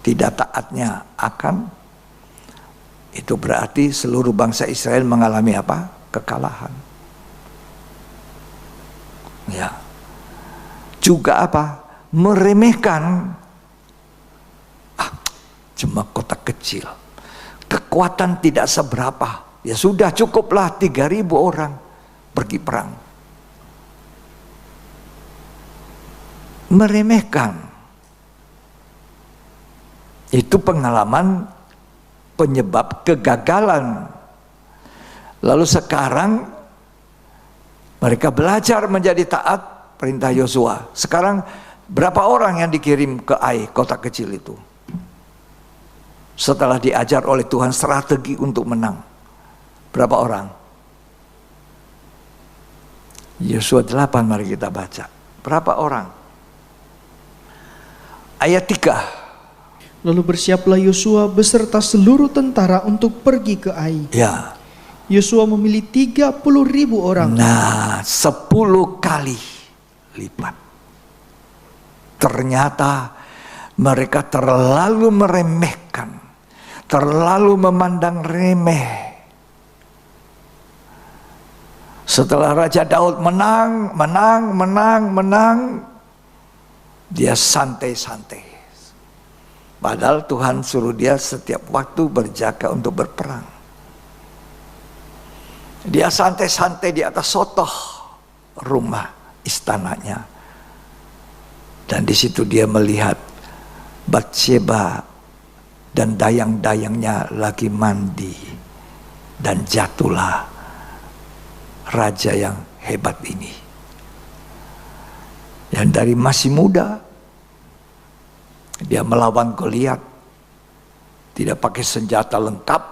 Tidak taatnya akan, itu berarti seluruh bangsa Israel mengalami apa? Kekalahan. Ya. Juga apa? Meremehkan. Cuma kota kecil. Kekuatan tidak seberapa. Ya sudah, cukuplah 3.000 orang pergi perang. Meremehkan. Itu pengalaman penyebab kegagalan. Lalu sekarang mereka belajar menjadi taat perintah Yosua. Sekarang berapa orang yang dikirim ke Ai, kota kecil itu? Setelah diajar oleh Tuhan strategi untuk menang. Berapa orang? Yosua 8 mari kita baca. Berapa orang? Ayat 3. Lalu bersiaplah Yosua beserta seluruh tentara untuk pergi ke Ai. Ya. Yosua memilih 30.000 orang. Nah, 10 kali lipat. Ternyata mereka terlalu meremehkan, terlalu memandang remeh. Setelah Raja Daud menang, dia santai-santai. Padahal Tuhan suruh dia setiap waktu berjaga untuk berperang. Dia santai-santai di atas sotoh rumah istananya. Dan di situ dia melihat Batsheba dan dayang-dayangnya lagi mandi. Dan jatuhlah raja yang hebat ini. Yang dari masih muda, dia melawan Goliat, tidak pakai senjata lengkap.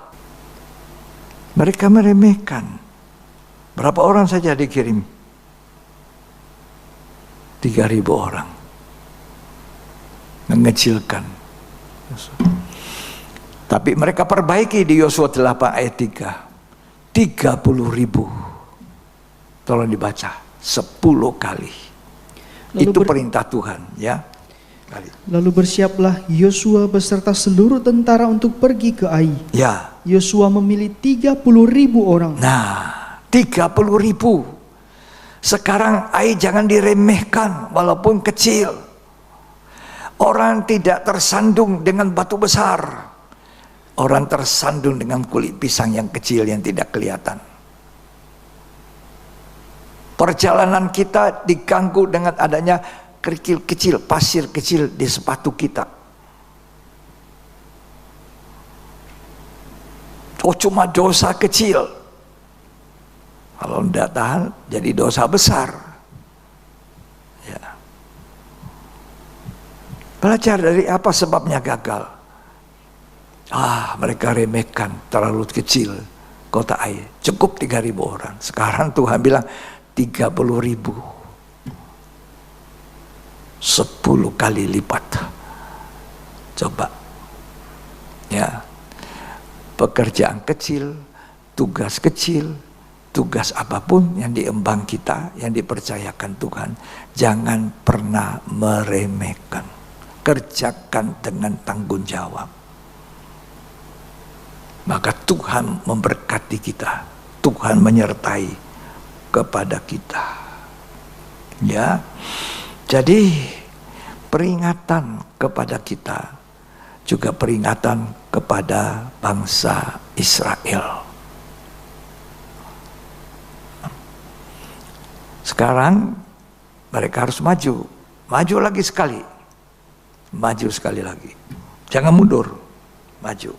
Mereka meremehkan. Berapa orang saja dikirim? 3.000 orang. Mengecilkan. Tapi mereka perbaiki di Yosua 8 ayat 3. 30.000. Tolong dibaca 10 kali. Itu perintah Tuhan, ya. Lalu bersiaplah Yosua beserta seluruh tentara untuk pergi ke Ai. Ya. Yosua memilih 30.000 orang. Nah, 30.000. Sekarang Ai jangan diremehkan walaupun kecil. Orang tidak tersandung dengan batu besar. Orang tersandung dengan kulit pisang yang kecil yang tidak kelihatan. Perjalanan kita diganggu dengan adanya kerikil kecil, pasir kecil di sepatu kita. Oh, cuma dosa kecil. Kalau tidak tahan, jadi dosa besar. Ya. Belajar dari apa sebabnya gagal. Mereka remehkan, terlalu kecil kota Ai. Cukup 3.000 orang. Sekarang Tuhan bilang 30.000. 10 kali lipat. Coba. Ya. Pekerjaan kecil, tugas kecil, tugas apapun yang diemban kita, yang dipercayakan Tuhan, jangan pernah meremehkan. Kerjakan dengan tanggung jawab. Maka Tuhan memberkati kita. Tuhan menyertai kepada kita. Ya. Jadi peringatan kepada kita, juga peringatan kepada bangsa Israel. Sekarang mereka harus maju. Maju lagi sekali. Maju sekali lagi. Jangan mundur. Maju.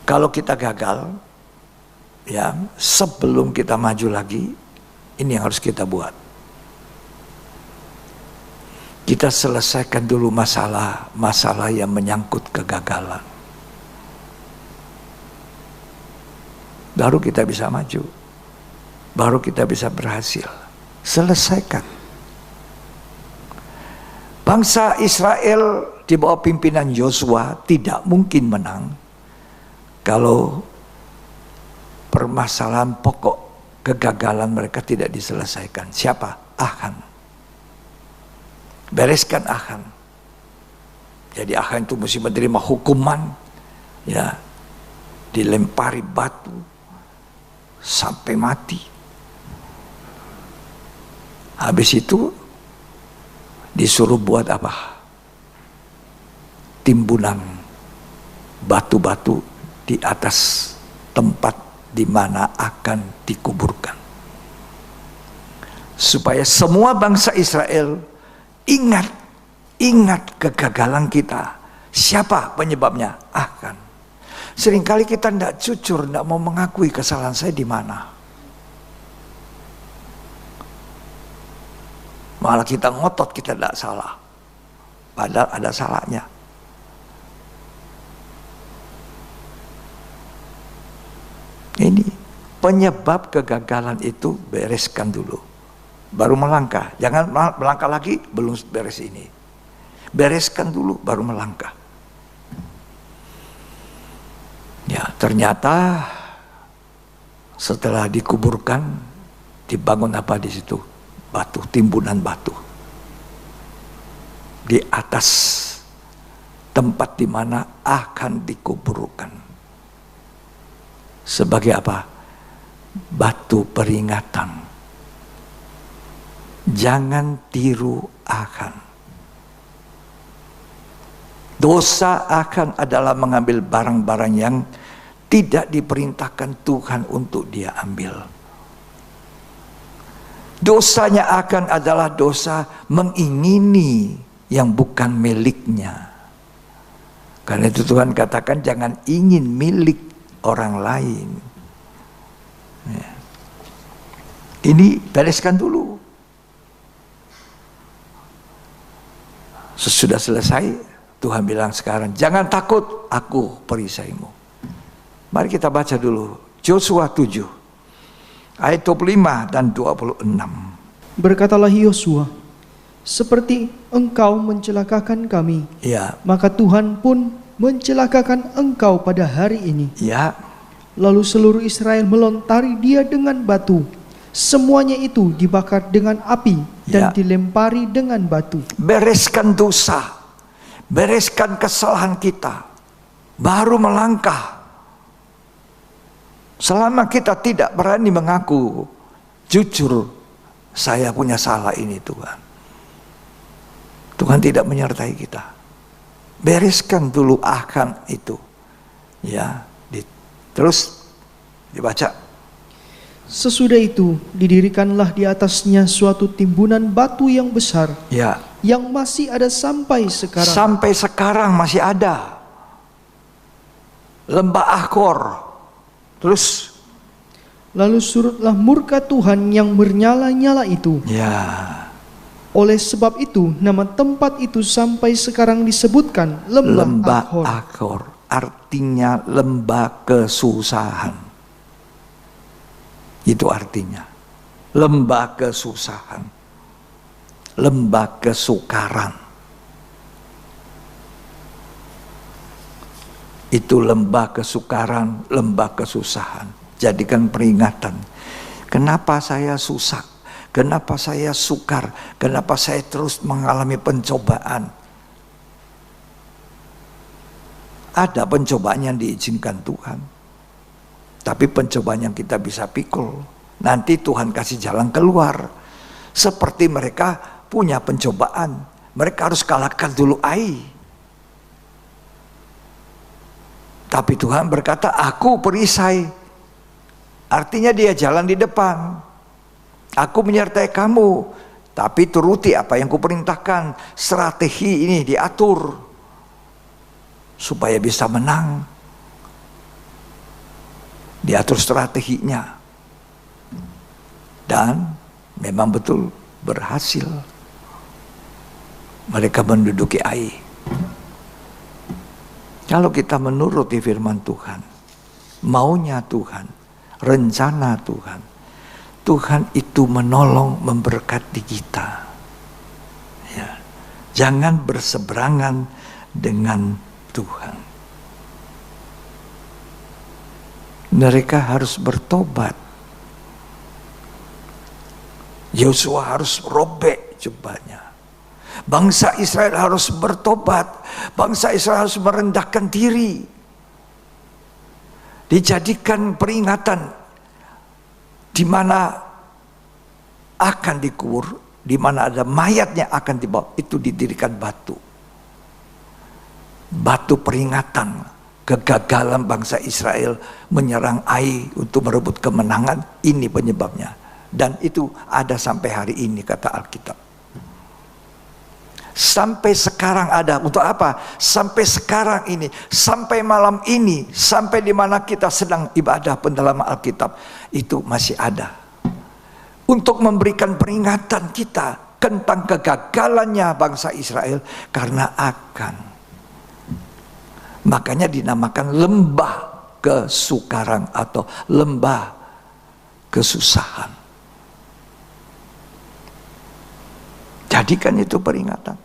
Kalau kita gagal, ya, sebelum kita maju lagi, ini yang harus kita buat. Kita selesaikan dulu masalah yang menyangkut kegagalan. Baru kita bisa maju. Baru kita bisa berhasil. Selesaikan. Bangsa Israel di bawah pimpinan Yosua tidak mungkin menang kalau permasalahan pokok kegagalan mereka tidak diselesaikan. Siapa? Achan. Bereskan Achan. Jadi Achan itu mesti menerima hukuman, ya, dilempari batu sampai mati. Habis itu disuruh buat apa? Timbunan batu-batu di atas tempat di mana akan dikuburkan. Supaya semua bangsa Israel ingat kegagalan kita. Siapa penyebabnya? Achan. Seringkali kita tidak jujur, tidak mau mengakui kesalahan saya di mana. Malah kita ngotot kita tidak salah. Padahal ada salahnya. Ini penyebab kegagalan itu bereskan dulu. Baru melangkah. Jangan melangkah lagi, belum beres ini. Bereskan dulu, baru melangkah. Ya, ternyata setelah dikuburkan, dibangun apa di situ? Batu, timbunan batu. Di atas tempat di mana akan dikuburkan. Sebagai apa? Batu peringatan. Jangan tiru Achan. Dosa Achan adalah mengambil barang-barang yang tidak diperintahkan Tuhan untuk dia ambil. Dosanya Achan adalah dosa mengingini yang bukan miliknya. Karena itu Tuhan katakan jangan ingin milik orang lain. Ya. Ini bereskan dulu. Sesudah selesai, Tuhan bilang sekarang, jangan takut, aku perisaimu. Mari kita baca dulu Yosua 7 ayat 25 dan 26. Berkatalah Yosua, seperti engkau mencelakakan kami, Ya. maka Tuhan pun mencelakakan engkau pada hari ini. Ya. Lalu seluruh Israel melontari dia dengan batu. Semuanya itu dibakar dengan api dan Ya. dilempari dengan batu. Bereskan dosa, bereskan kesalahan kita, baru melangkah. Selama kita tidak berani mengaku, jujur, saya punya salah ini Tuhan. Tuhan tidak menyertai kita. Bereskan dulu Achan itu. Ya, terus dibaca. Sesudah itu didirikanlah di atasnya suatu timbunan batu yang besar, Ya. yang masih ada sampai sekarang. Sampai sekarang masih ada. Lembah Akor. Terus Lalu surutlah murka Tuhan yang bernyala-nyala itu. ya, Oleh sebab itu nama tempat itu sampai sekarang disebutkan lembah Akor. Akor, artinya lembah kesusahan. Itu artinya lembah kesusahan, lembah kesukaran. Itu lembah kesukaran, lembah kesusahan. Jadikan peringatan. Kenapa saya susah? Kenapa saya sukar? Kenapa saya terus mengalami pencobaan? Ada pencobaan yang diizinkan Tuhan. Tapi pencobaan yang kita bisa pikul. Nanti Tuhan kasih jalan keluar. Seperti mereka punya pencobaan. Mereka harus kalahkan dulu Ai. Tapi Tuhan berkata, aku perisai. Artinya dia jalan di depan. Aku menyertai kamu. Tapi turuti apa yang kuperintahkan. Strategi ini diatur. Supaya bisa menang. Diatur strateginya. Dan memang betul berhasil. Mereka menduduki Ai. Kalau kita menuruti firman Tuhan, maunya Tuhan, rencana Tuhan, Tuhan itu menolong, memberkati kita. Ya. Jangan berseberangan dengan Tuhan. Mereka harus bertobat. Yosua harus robek jubahnya. Bangsa Israel harus bertobat. Bangsa Israel harus merendahkan diri. Dijadikan peringatan di mana akan dikubur, di mana ada mayatnya akan dibawa, itu didirikan batu. Batu peringatan kegagalan bangsa Israel menyerang Ai untuk merebut kemenangan. Ini penyebabnya. Dan itu ada sampai hari ini, kata Alkitab. Sampai sekarang ada. Untuk apa? Sampai sekarang ini, sampai malam ini, sampai di mana kita sedang ibadah pendalaman Alkitab, itu masih ada. Untuk memberikan peringatan kita tentang kegagalannya bangsa Israel karena akan. Makanya dinamakan lembah kesukaran atau lembah kesusahan. Jadikan itu peringatan.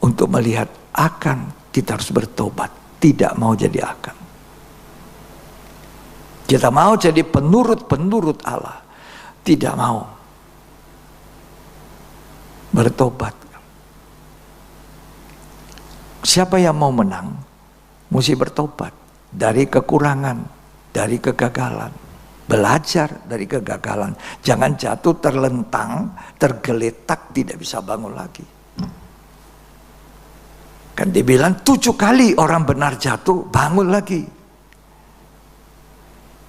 Untuk melihat akan, kita harus bertobat. Tidak mau jadi akan. Kita mau jadi penurut-penurut Allah. Tidak mau bertobat. Siapa yang mau menang, mesti bertobat. Dari kekurangan, dari kegagalan. Belajar dari kegagalan. Jangan jatuh terlentang, tergeletak, tidak bisa bangun lagi. Kan dibilang 7 kali orang benar jatuh, bangun lagi.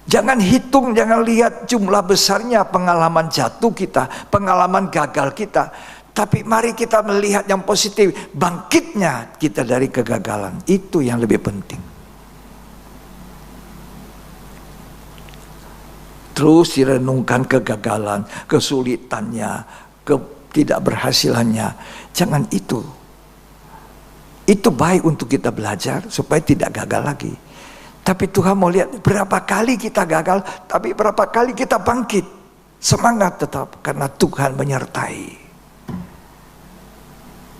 Jangan hitung, jangan lihat jumlah besarnya pengalaman jatuh kita, pengalaman gagal kita. Tapi mari kita melihat yang positif, bangkitnya kita dari kegagalan. Itu yang lebih penting. Terus direnungkan kegagalan, kesulitannya, ketidakberhasilannya. Jangan itu. Itu baik untuk kita belajar supaya tidak gagal lagi. Tapi Tuhan mau lihat berapa kali kita gagal, tapi berapa kali kita bangkit. Semangat tetap karena Tuhan menyertai.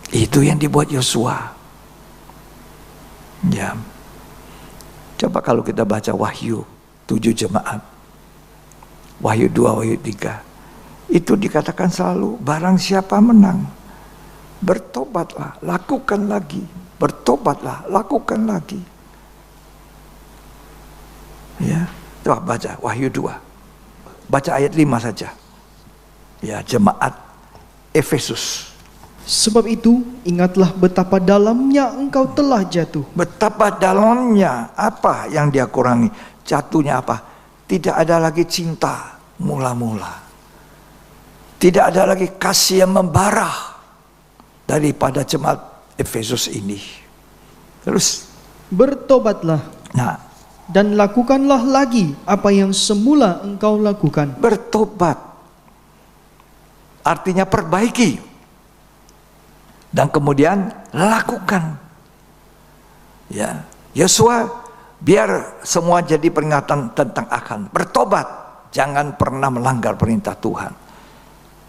Itu yang dibuat Yosua. Ya. Coba kalau kita baca Wahyu 7 jemaat. Wahyu 2, Wahyu 3. Itu dikatakan selalu, barang siapa menang, bertobatlah, lakukan lagi. Bertobatlah, lakukan lagi. Ya, coba baca Wahyu 2. Baca ayat 5 saja. Ya, jemaat Efesus. Sebab itu, ingatlah betapa dalamnya engkau telah jatuh. Betapa dalamnya, apa yang dia kurangi? Jatuhnya apa? Tidak ada lagi cinta mula-mula. Tidak ada lagi kasih yang membara daripada jemaat Efesus ini. Terus bertobatlah. Nah, dan lakukanlah lagi apa yang semula engkau lakukan. Bertobat artinya perbaiki. Dan kemudian lakukan. Ya, Yosua, biar semua jadi peringatan tentang akan bertobat. Jangan pernah melanggar perintah Tuhan.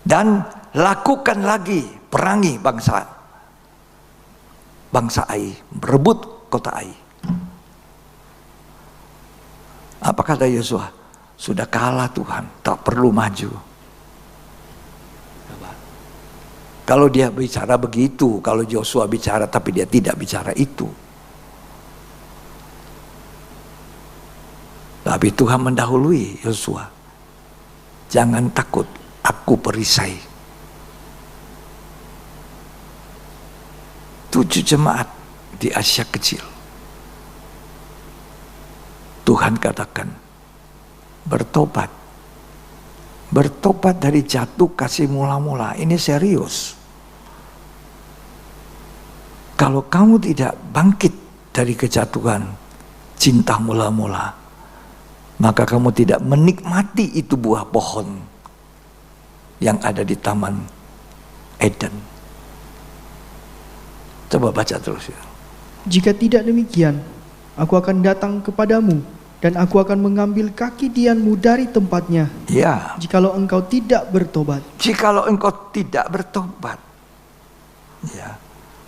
Dan lakukan lagi, perangi bangsa Ai, merebut kota Ai. Apa kata Yosua? Sudah kalah Tuhan, tak perlu maju. Kalau dia bicara begitu, kalau Yosua bicara tapi dia tidak bicara itu. Tapi Tuhan mendahului Yosua. Jangan takut, aku perisai. 7 jemaat di Asia Kecil. Tuhan katakan, bertobat. Bertobat dari jatuh kasih mula-mula. Ini serius. Kalau kamu tidak bangkit dari kejatuhan, cinta mula-mula, maka kamu tidak menikmati itu buah pohon yang ada di Taman Eden. Coba baca terus ya. Jika tidak demikian, aku akan datang kepadamu dan aku akan mengambil kaki dianmu dari tempatnya. Ya. Jikalau engkau tidak bertobat. Jikalau engkau tidak bertobat. Ya.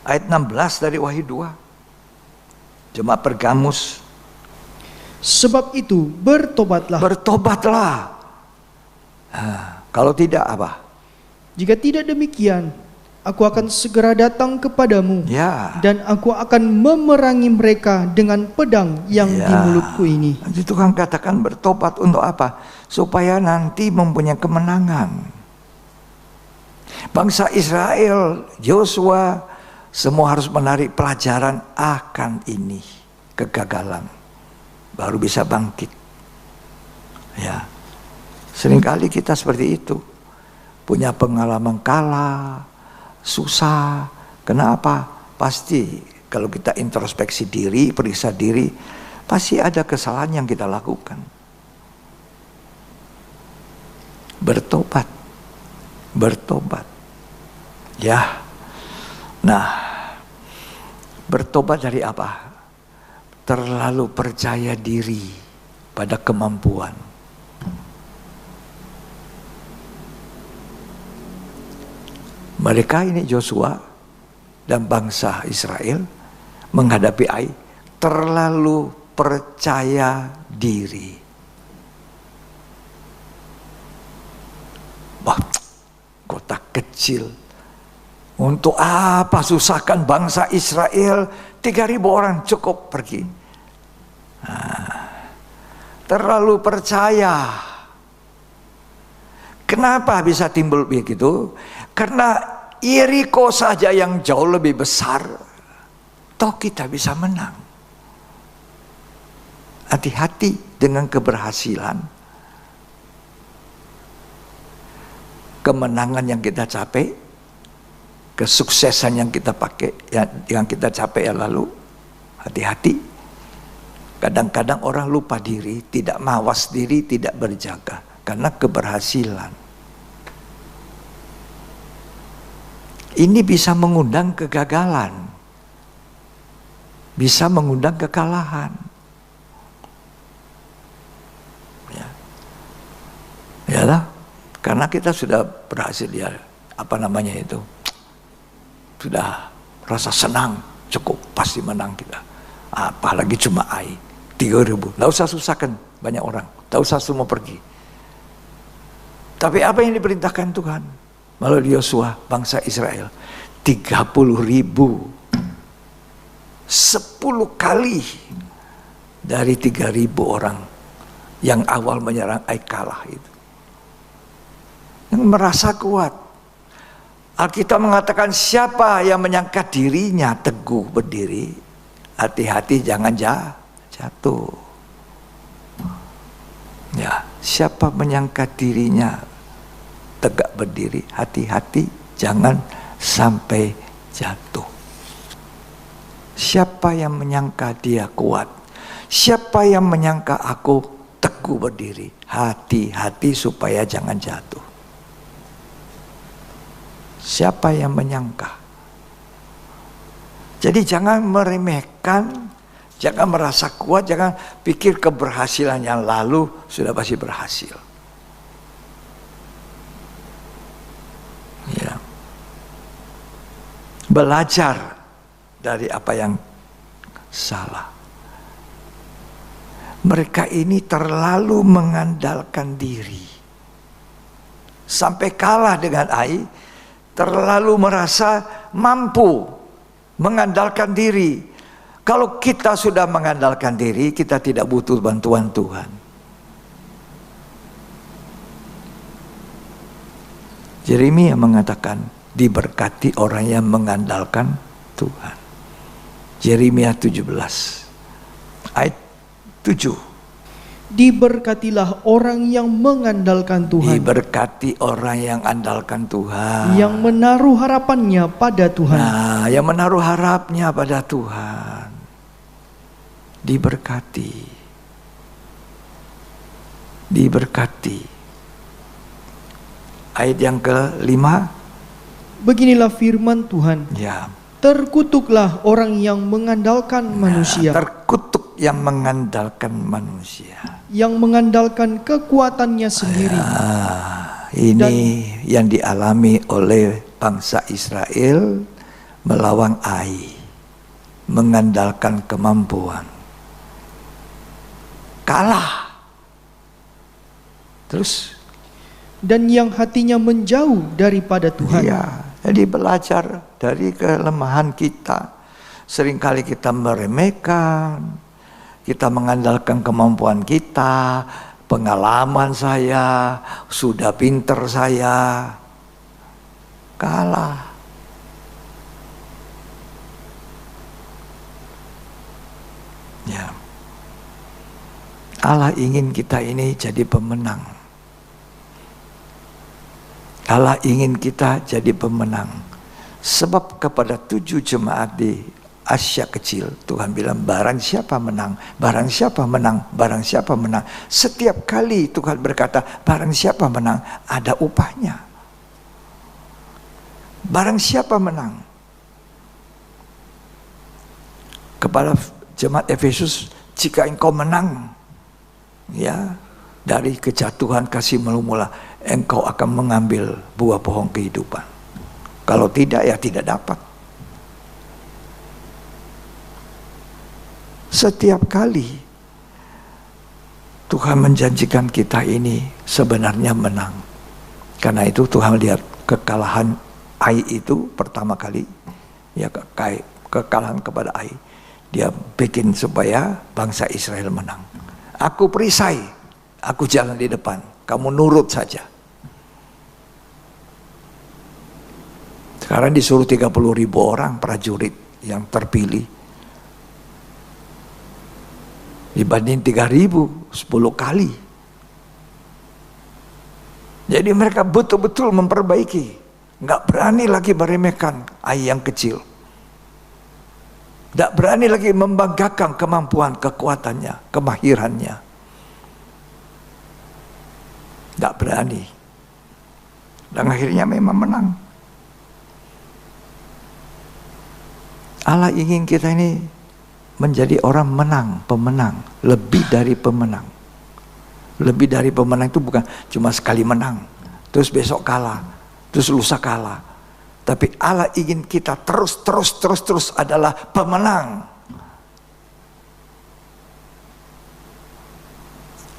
Ayat 16 dari Wahyu 2. Jemaat Pergamus. Sebab itu bertobatlah. Bertobatlah. Kalau tidak apa? Jika tidak demikian, aku akan segera datang kepadamu, Ya. dan aku akan memerangi mereka dengan pedang yang di mulutku ini. Nanti Tuhan katakan bertobat untuk apa? Supaya nanti mempunyai kemenangan. Bangsa Israel, Yosua, semua harus menarik pelajaran akan ini, kegagalan, baru bisa bangkit. Ya, seringkali kita seperti itu, punya pengalaman kalah, susah. Kenapa? Pasti kalau kita introspeksi diri, periksa diri, pasti ada kesalahan yang kita lakukan. Bertobat, bertobat. Ya. Nah, bertobat dari apa? Terlalu percaya diri pada kemampuan. Mereka ini Yosua dan bangsa Israel menghadapi Ai terlalu percaya diri. Wah, kota kecil. Untuk apa susahkan bangsa Israel? 3.000 orang cukup pergi. Terlalu percaya. Kenapa bisa timbul begitu? Karena Yeriko saja yang jauh lebih besar, toh kita bisa menang. Hati-hati dengan keberhasilan. Kemenangan yang kita capai, kesuksesan yang kita pakai, yang kita capai yang lalu, hati-hati. Kadang-kadang orang lupa diri, tidak mawas diri, tidak berjaga karena keberhasilan. Ini bisa mengundang kegagalan, bisa mengundang kekalahan. Ya lah, karena kita sudah berhasil ya, apa namanya itu? Sudah rasa senang, cukup pasti menang kita. Apalagi cuma Ai 3.000, nggak usah susahkan banyak orang, nggak usah semua pergi. Tapi apa yang diperintahkan Tuhan melalui Yosua bangsa Israel? 30.000, 10 kali dari 3.000 orang yang awal menyerang Ai kalah itu. Yang merasa kuat. Alkitab mengatakan siapa yang menyangka dirinya teguh berdiri, hati-hati jangan jatuh. Ya, siapa menyangka dirinya tegak berdiri, hati-hati jangan sampai jatuh. Siapa yang menyangka dia kuat, siapa yang menyangka aku teguh berdiri, hati-hati supaya jangan jatuh. Siapa yang menyangka? Jadi jangan meremehkan, jangan merasa kuat, jangan pikir keberhasilan yang lalu sudah pasti berhasil. Ya. Belajar dari apa yang salah. Mereka ini terlalu mengandalkan diri. Sampai kalah dengan Ai. Terlalu merasa mampu mengandalkan diri. Kalau kita sudah mengandalkan diri, kita tidak butuh bantuan Tuhan. Yeremia mengatakan, diberkati orang yang mengandalkan Tuhan. Yeremia 17 ayat 7. Diberkatilah orang yang mengandalkan Tuhan. Diberkati orang yang andalkan Tuhan. Yang menaruh harapannya pada Tuhan. Nah, yang menaruh harapnya pada Tuhan. Diberkati. Diberkati. Ayat yang ke-5. Beginilah firman Tuhan. Ya. Terkutuklah orang yang mengandalkan manusia. Terkutuk yang mengandalkan manusia. Yang mengandalkan kekuatannya sendiri. Ini yang dialami oleh bangsa Israel melawan Ai, mengandalkan kemampuan, kalah. Terus, dan yang hatinya menjauh daripada Tuhan. iya, jadi belajar dari kelemahan kita. Seringkali kita meremehkan, kita mengandalkan kemampuan kita, pengalaman saya, sudah pinter saya, kalah. Ya. Allah ingin kita ini jadi pemenang. Allah ingin kita jadi pemenang. Sebab kepada 7 jemaat di Asia kecil, Tuhan bilang barang siapa menang, barang siapa menang, barang siapa menang. Setiap kali Tuhan berkata barang siapa menang, ada upahnya. Barang siapa menang. Kepada jemaat Efesus, jika engkau menang, ya, dari kejatuhan kasih mula-mula, engkau akan mengambil buah pohon kehidupan. Kalau tidak, ya tidak dapat. Setiap kali Tuhan menjanjikan kita ini sebenarnya menang. Karena itu Tuhan lihat kekalahan Ai itu pertama kali, ya, kekalahan kepada Ai, dia bikin supaya bangsa Israel menang. Aku perisai, aku jalan di depan, kamu nurut saja. Sekarang disuruh 30.000 orang prajurit yang terpilih. Dibanding 3.000, 10 kali. Jadi mereka betul-betul memperbaiki. Nggak berani lagi meremehkan Ai yang kecil. Nggak berani lagi membanggakan kemampuan, kekuatannya, kemahirannya. Nggak berani. Dan akhirnya memang menang. Allah ingin kita ini menjadi orang menang, pemenang, lebih dari pemenang. Lebih dari pemenang itu bukan cuma sekali menang, terus besok kalah, terus lusa kalah. Tapi Allah ingin kita terus adalah pemenang.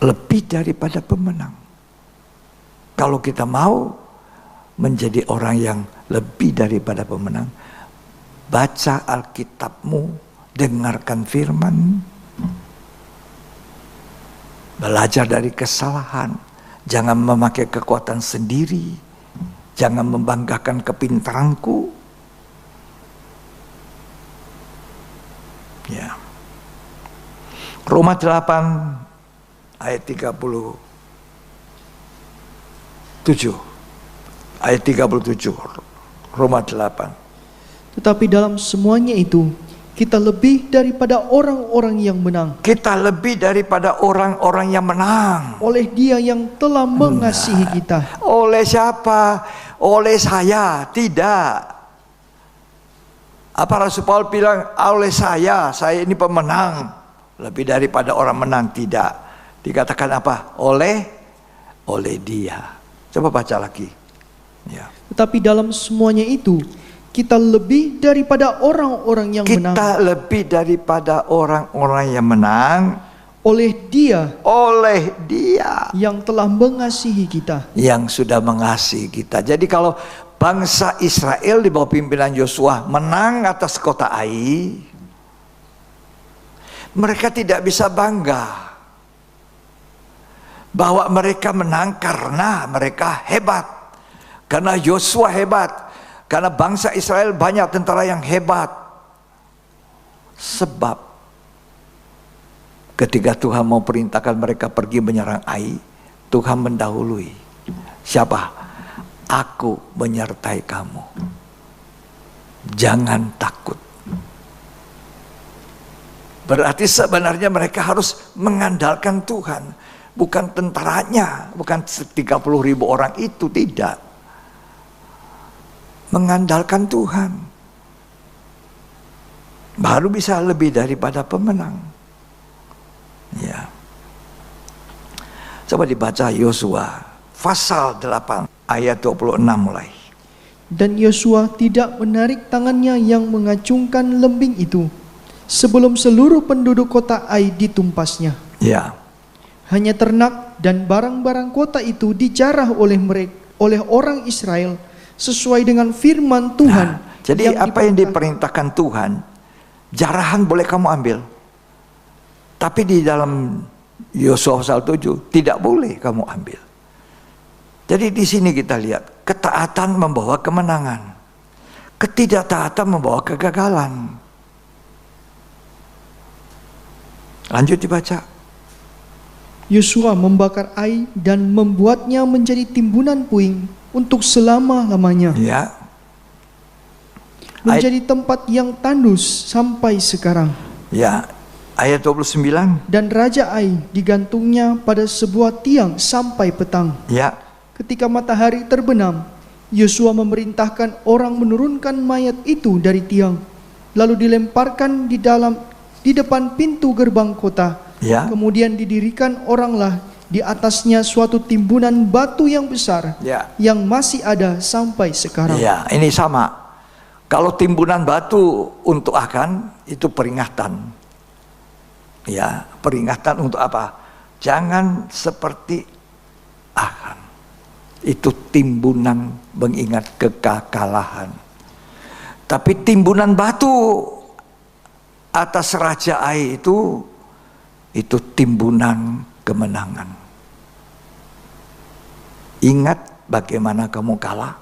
Lebih daripada pemenang. Kalau kita mau menjadi orang yang lebih daripada pemenang, baca Alkitabmu, dengarkan firman, belajar dari kesalahan, jangan memakai kekuatan sendiri, jangan membanggakan kepintaranku. Ya. Roma 8 ayat 37. Ayat 37. Roma 8. Tetapi dalam semuanya itu, kita lebih daripada orang-orang yang menang. Kita lebih daripada orang-orang yang menang. Oleh Dia yang telah mengasihi kita. Oleh siapa? Oleh saya? Tidak. Apa Rasul Paulus bilang, oleh saya ini pemenang. Lebih daripada orang menang? Tidak. Dikatakan apa? Oleh Dia. Coba baca lagi. Ya. Tetapi dalam semuanya itu, kita lebih daripada orang-orang yang menang. Kita lebih daripada orang-orang yang menang. Oleh Dia yang telah mengasihi kita. Yang sudah mengasihi kita. Jadi kalau bangsa Israel di bawah pimpinan Yosua menang atas kota Ai, mereka tidak bisa bangga bahwa mereka menang karena mereka hebat, karena Yosua hebat, karena bangsa Israel banyak tentara yang hebat. Sebab ketika Tuhan mau perintahkan mereka pergi menyerang Ai, Tuhan mendahului. Siapa? Aku menyertai kamu. Jangan takut. Berarti sebenarnya mereka harus mengandalkan Tuhan. Bukan tentaranya, bukan 30.000 orang itu, tidak. Mengandalkan Tuhan, baru bisa lebih daripada pemenang. Ya. Coba dibaca Yosua pasal 8 ayat 26 mulai. Dan Yosua tidak menarik tangannya yang mengacungkan lembing itu sebelum seluruh penduduk kota Ai ditumpasnya. Ya. Hanya ternak dan barang-barang kota itu dijarah oleh orang Israel sesuai dengan firman Tuhan. Jadi apa yang diperintahkan Tuhan, jarahan boleh kamu ambil. Tapi di dalam Yosua pasal 7 tidak boleh kamu ambil. Jadi di sini kita lihat ketaatan membawa kemenangan, ketidaktaatan membawa kegagalan. Lanjut dibaca. Yosua membakar Ai dan membuatnya menjadi timbunan puing untuk selama-lamanya. Ya. Menjadi tempat yang tandus sampai sekarang. Ya. Ayat 29. Dan Raja Ai digantungnya pada sebuah tiang sampai petang. Ya. Ketika matahari terbenam, Yosua memerintahkan orang menurunkan mayat itu dari tiang, lalu dilemparkan di depan pintu gerbang kota. Ya. Kemudian didirikan oranglah di atasnya suatu timbunan batu yang besar, Ya. yang masih ada sampai sekarang. Ya, ini sama. Kalau timbunan batu untuk Akan itu peringatan. Ya, peringatan untuk apa? Jangan seperti Akan. Itu timbunan mengingat kekalahan. Tapi timbunan batu atas Raja Ai itu timbunan kemenangan. Ingat bagaimana kamu kalah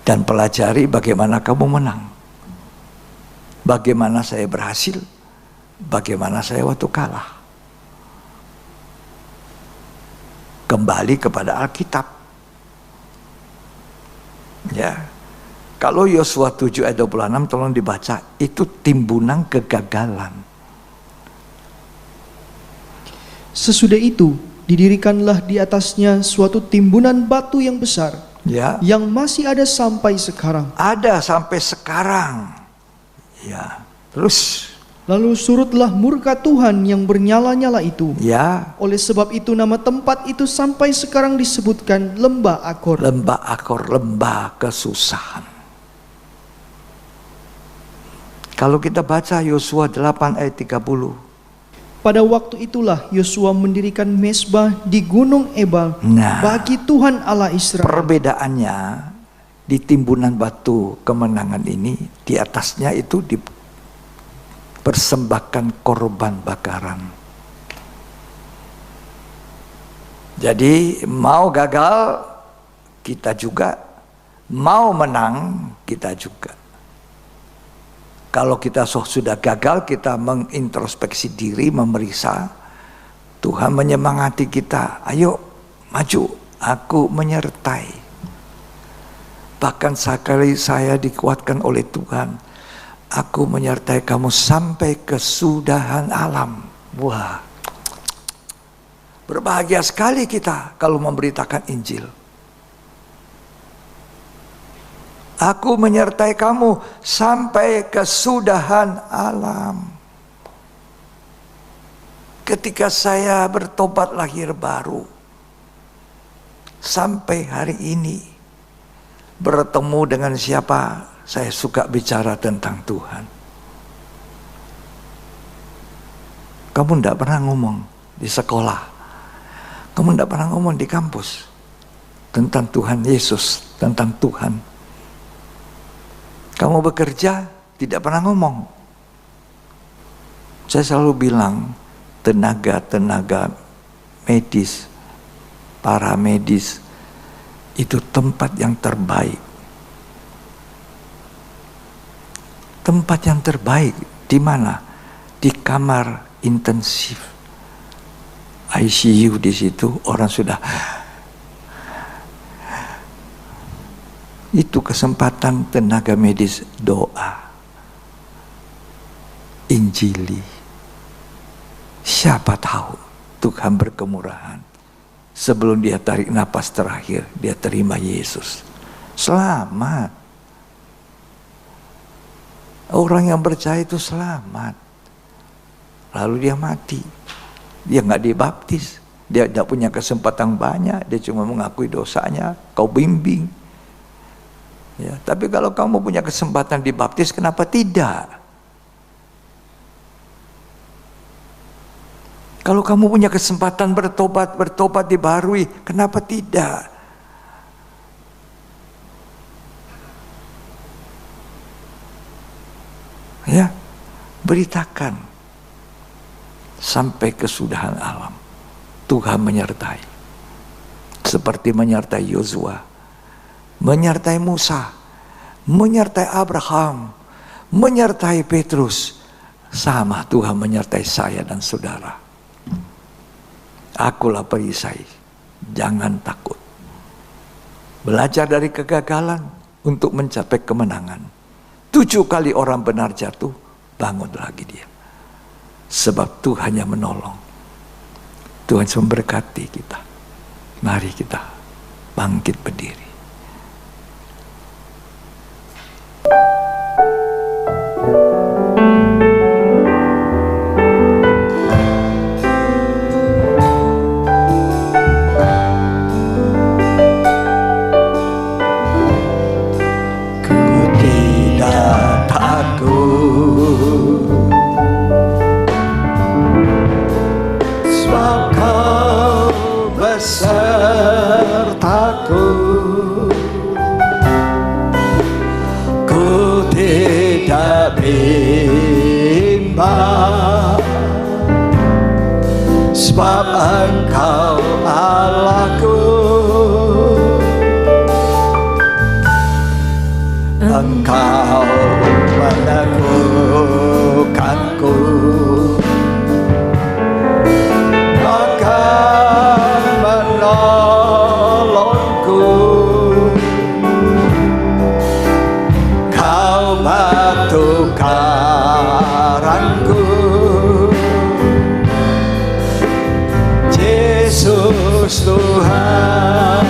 dan pelajari bagaimana kamu menang. Bagaimana saya berhasil, bagaimana saya waktu kalah. Kembali kepada Alkitab. Ya. Kalau Yosua 7 ayat 26 tolong dibaca, itu timbunan kegagalan. Sesudah itu didirikanlah di atasnya suatu timbunan batu yang besar, Ya. yang masih ada sampai sekarang. Ada sampai sekarang. Ya. Terus. Lalu surutlah murka Tuhan yang bernyala-nyala itu. Ya. Oleh sebab itu nama tempat itu sampai sekarang disebutkan Lembah Akor. Lembah Akor, lembah kesusahan. Kalau kita baca Yosua 8 ayat 30. Pada waktu itulah Yosua mendirikan mezbah di Gunung Ebal bagi Tuhan Allah Israel. Perbedaannya di timbunan batu kemenangan ini, di atasnya itu dipersembahkan korban bakaran. Jadi mau gagal kita juga, mau menang kita juga. Kalau kita sudah gagal, kita mengintrospeksi diri, memeriksa. Tuhan menyemangati kita, ayo maju, aku menyertai. Bahkan sekali saya dikuatkan oleh Tuhan, aku menyertai kamu sampai kesudahan alam. Wah, berbahagia sekali kita kalau memberitakan Injil. Aku menyertai kamu sampai kesudahan alam. Ketika saya bertobat lahir baru, sampai hari ini, bertemu dengan siapa, saya suka bicara tentang Tuhan. Kamu tidak pernah ngomong di sekolah, kamu tidak pernah ngomong di kampus tentang Tuhan Yesus, tentang Tuhan. Kamu bekerja, tidak pernah ngomong. Saya selalu bilang, tenaga-tenaga medis, para medis, itu tempat yang terbaik. Tempat yang terbaik, di mana? Di kamar intensif. ICU di situ, orang sudah... Itu kesempatan tenaga medis doa. Injili. Siapa tahu Tuhan berkemurahan. Sebelum dia tarik napas terakhir, dia terima Yesus. Selamat. Orang yang percaya itu selamat. Lalu dia mati. Dia nggak dibaptis. Dia tidak punya kesempatan banyak, dia cuma mengakui dosanya, kau bimbing. Ya, tapi kalau kamu punya kesempatan dibaptis, kenapa tidak? Kalau kamu punya kesempatan bertobat dibaharui, kenapa tidak? Ya, beritakan sampai kesudahan alam. Tuhan menyertai, seperti menyertai Yosua, menyertai Musa, menyertai Abraham, menyertai Petrus. Sama Tuhan menyertai saya dan saudara. Akulah perisai, jangan takut. Belajar dari kegagalan untuk mencapai kemenangan. 7 kali orang benar jatuh, bangun lagi dia. Sebab Tuhan yang menolong. Tuhan memberkati kita. Mari kita bangkit berdiri. Sebab Engkau Allahku, Engkau meneguhkanku, akan menolongku. Kau batu karangku, Yesus Tuhan.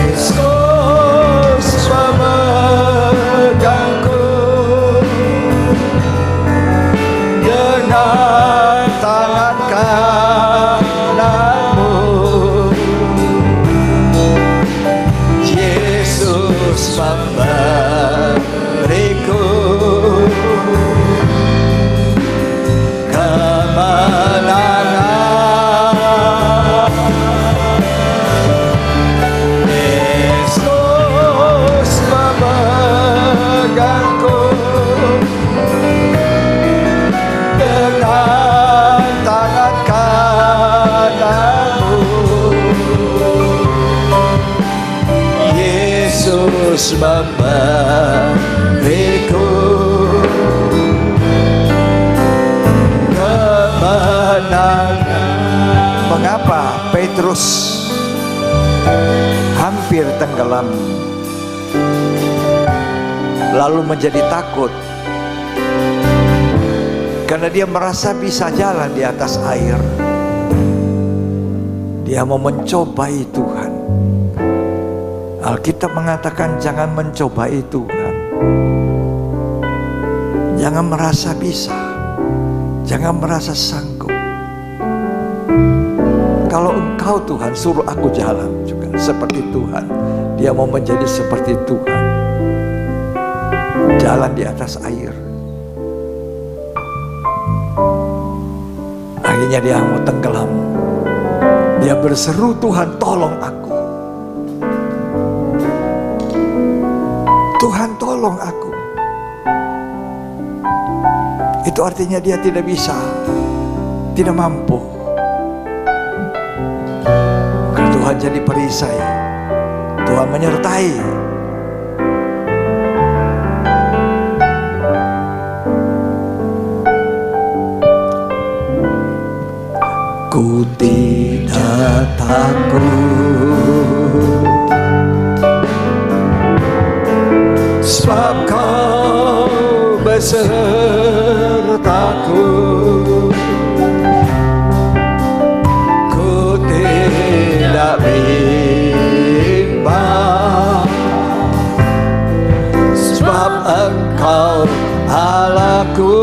Yesus memegangku dengan tangan kananmu. Yesus memberiku memberiku kemenangan. Mengapa Petrus hampir tenggelam lalu menjadi takut? Karena dia merasa bisa jalan di atas air. Dia mau mencobai Tuhan. Alkitab mengatakan jangan mencobai Tuhan. Jangan merasa bisa. Jangan merasa sanggup. Kalau Engkau Tuhan suruh aku jalan juga seperti Tuhan. Dia mau menjadi seperti Tuhan. Jalan di atas air. Akhirnya dia mau tenggelam. Dia berseru, Tuhan tolong aku. Tuhan tolong aku. Itu artinya dia tidak bisa, tidak mampu. Karena Tuhan jadi perisai, Tuhan menyertai. Ku tidak takut, sebab Kau besertaku. Ku tidak bimbang, sebab Engkau Allahku.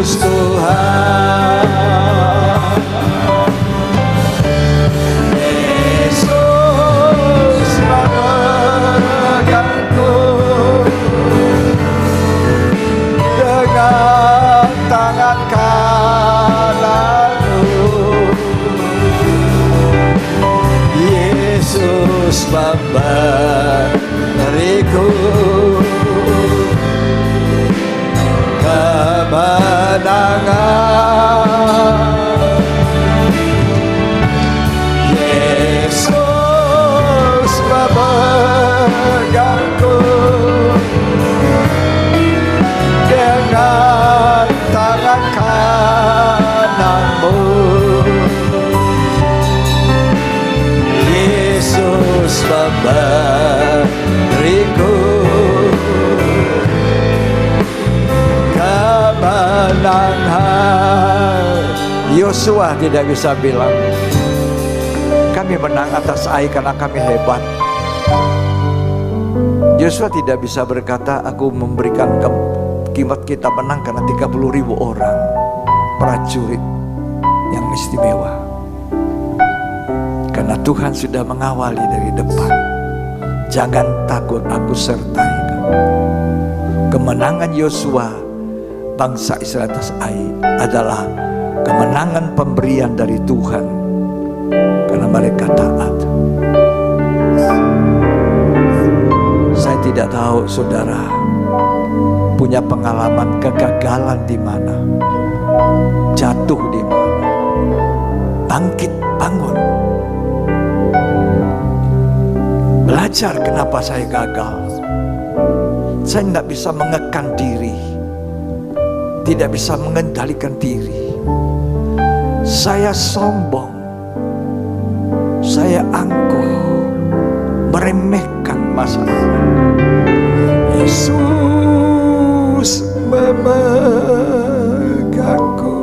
Tuhan. Yesus memegangku dengan tangan kananmu. Yesus memberiku kemenangan. Yesus memegangku dengan tangan kananmu. Yesus memberiku kemenangan. Yosua tidak bisa bilang kami menang atas Ai karena kami hebat. Yosua tidak bisa berkata aku memberikan kimat kita menang karena 30.000 orang prajurit yang istimewa. Karena Tuhan sudah mengawali dari depan. Jangan takut, aku sertai kamu. Kemenangan Yosua bangsa Israel atas Ai adalah kemenangan pemberian dari Tuhan karena mereka taat. Saya tidak tahu saudara punya pengalaman kegagalan di mana, jatuh di mana, bangkit, bangun, belajar kenapa saya gagal. Saya tidak bisa mengekang diri, tidak bisa mengendalikan diri. Saya sombong, saya angkuh, meremehkan masalah. Yesus memegangku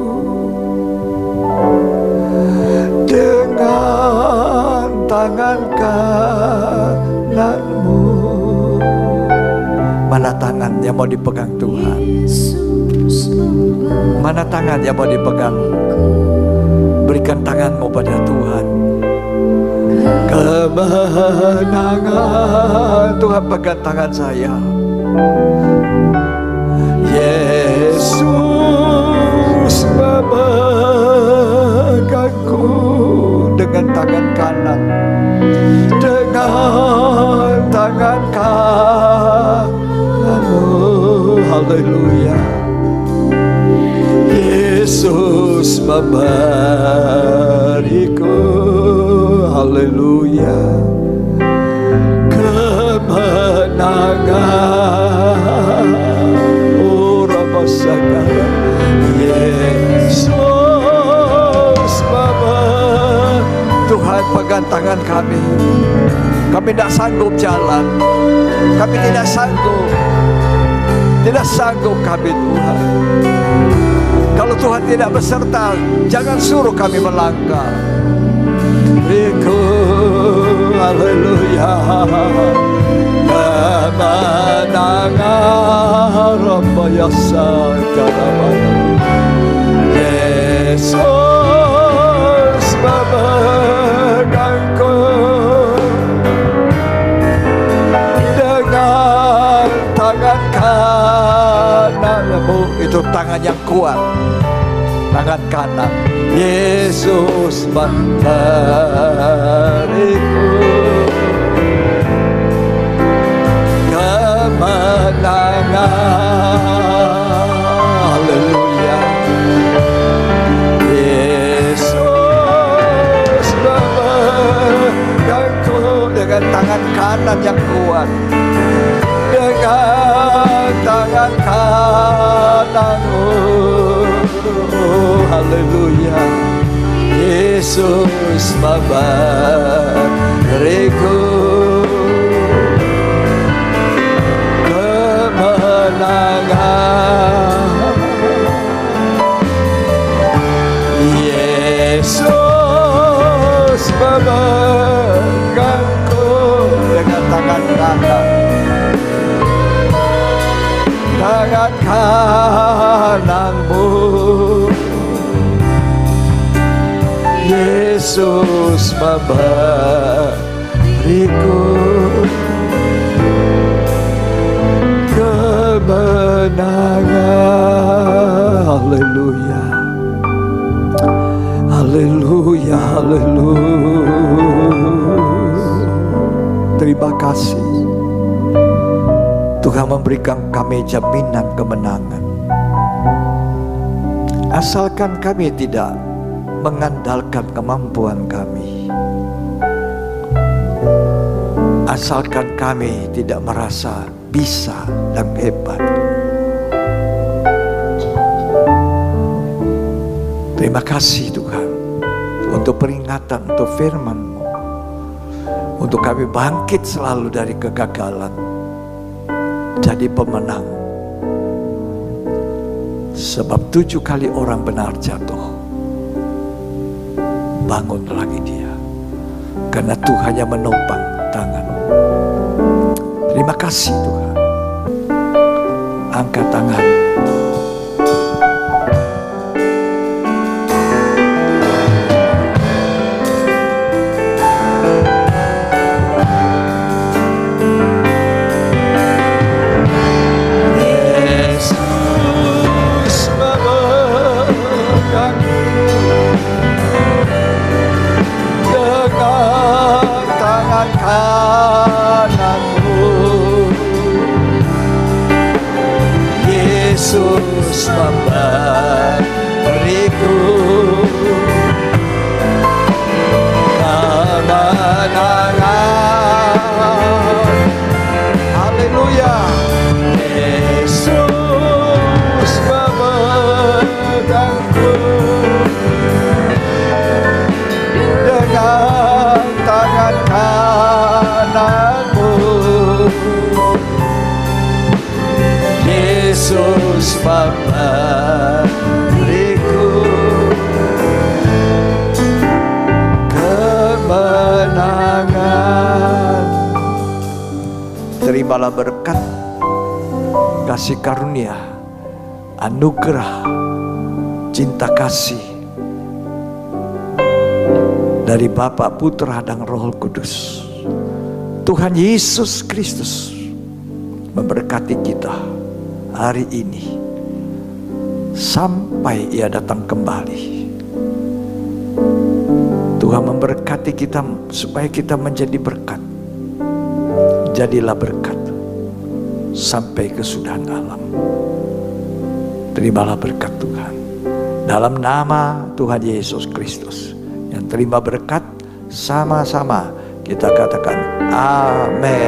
dengan tangan kananmu. Mana tangan yang mau dipegang Tuhan? Mana tangan yang mau dipegang? Berikan tanganmu pada Tuhan. Kemenangan. Tuhan pegang tangan saya. Yesus memegangku dengan tangan kanan, dengan tangan kananmu. Haleluya. Yesus memberiku, haleluya, kemenangan. Oh Rabbasakara. Yesus Tuhan pegang tangan kami. Kami tidak sanggup jalan, kami tidak sanggup, tidak sanggup kami Tuhan. Kalau Tuhan tidak beserta, jangan suruh kami melangkah. Haleluya. Kemenangan Rabbayasa Karamana. Yesus memegangku dengan tangan kananmu. Itu tangan yang kuat, tangan kanan. Yesus memberiku kemenangan. Haleluya. Yesus memegangku dengan tangan kanan yang kuat, dengan tangan kananmu. Haleluya. Yesus memberiku kemenangan. Yesus memegangku dengan tangan kanan, tangan kananmu. Yesus memberiku kemenangan. Haleluya, haleluya, haleluya. Terima kasih Tuhan memberikan kami jaminan kemenangan. Asalkan kami tidak mengandalkan kemampuan kami, asalkan kami tidak merasa bisa dan hebat. Terima kasih Tuhan untuk peringatan, untuk firman-Mu, untuk kami bangkit selalu dari kegagalan, jadi pemenang. Sebab 7 kali orang benar jatuh, bangun lagi dia, karena Tuhan yang menopang tangan. Terima kasih Tuhan. Angkat tangan. Yesus memberiku kemenangan. Haleluya. Yesus memegangku dengan tangan kanan-Mu. Yesus memberiku kemenangan. Terimalah berkat, kasih karunia, anugerah, cinta kasih dari Bapa, Putra, dan Roh Kudus. Tuhan Yesus Kristus memberkati kita hari ini sampai Ia datang kembali. Tuhan memberkati kita supaya kita menjadi berkat. Jadilah berkat sampai kesudahan alam. Terimalah berkat Tuhan dalam nama Tuhan Yesus Kristus. Yang terima berkat sama-sama kita katakan amin.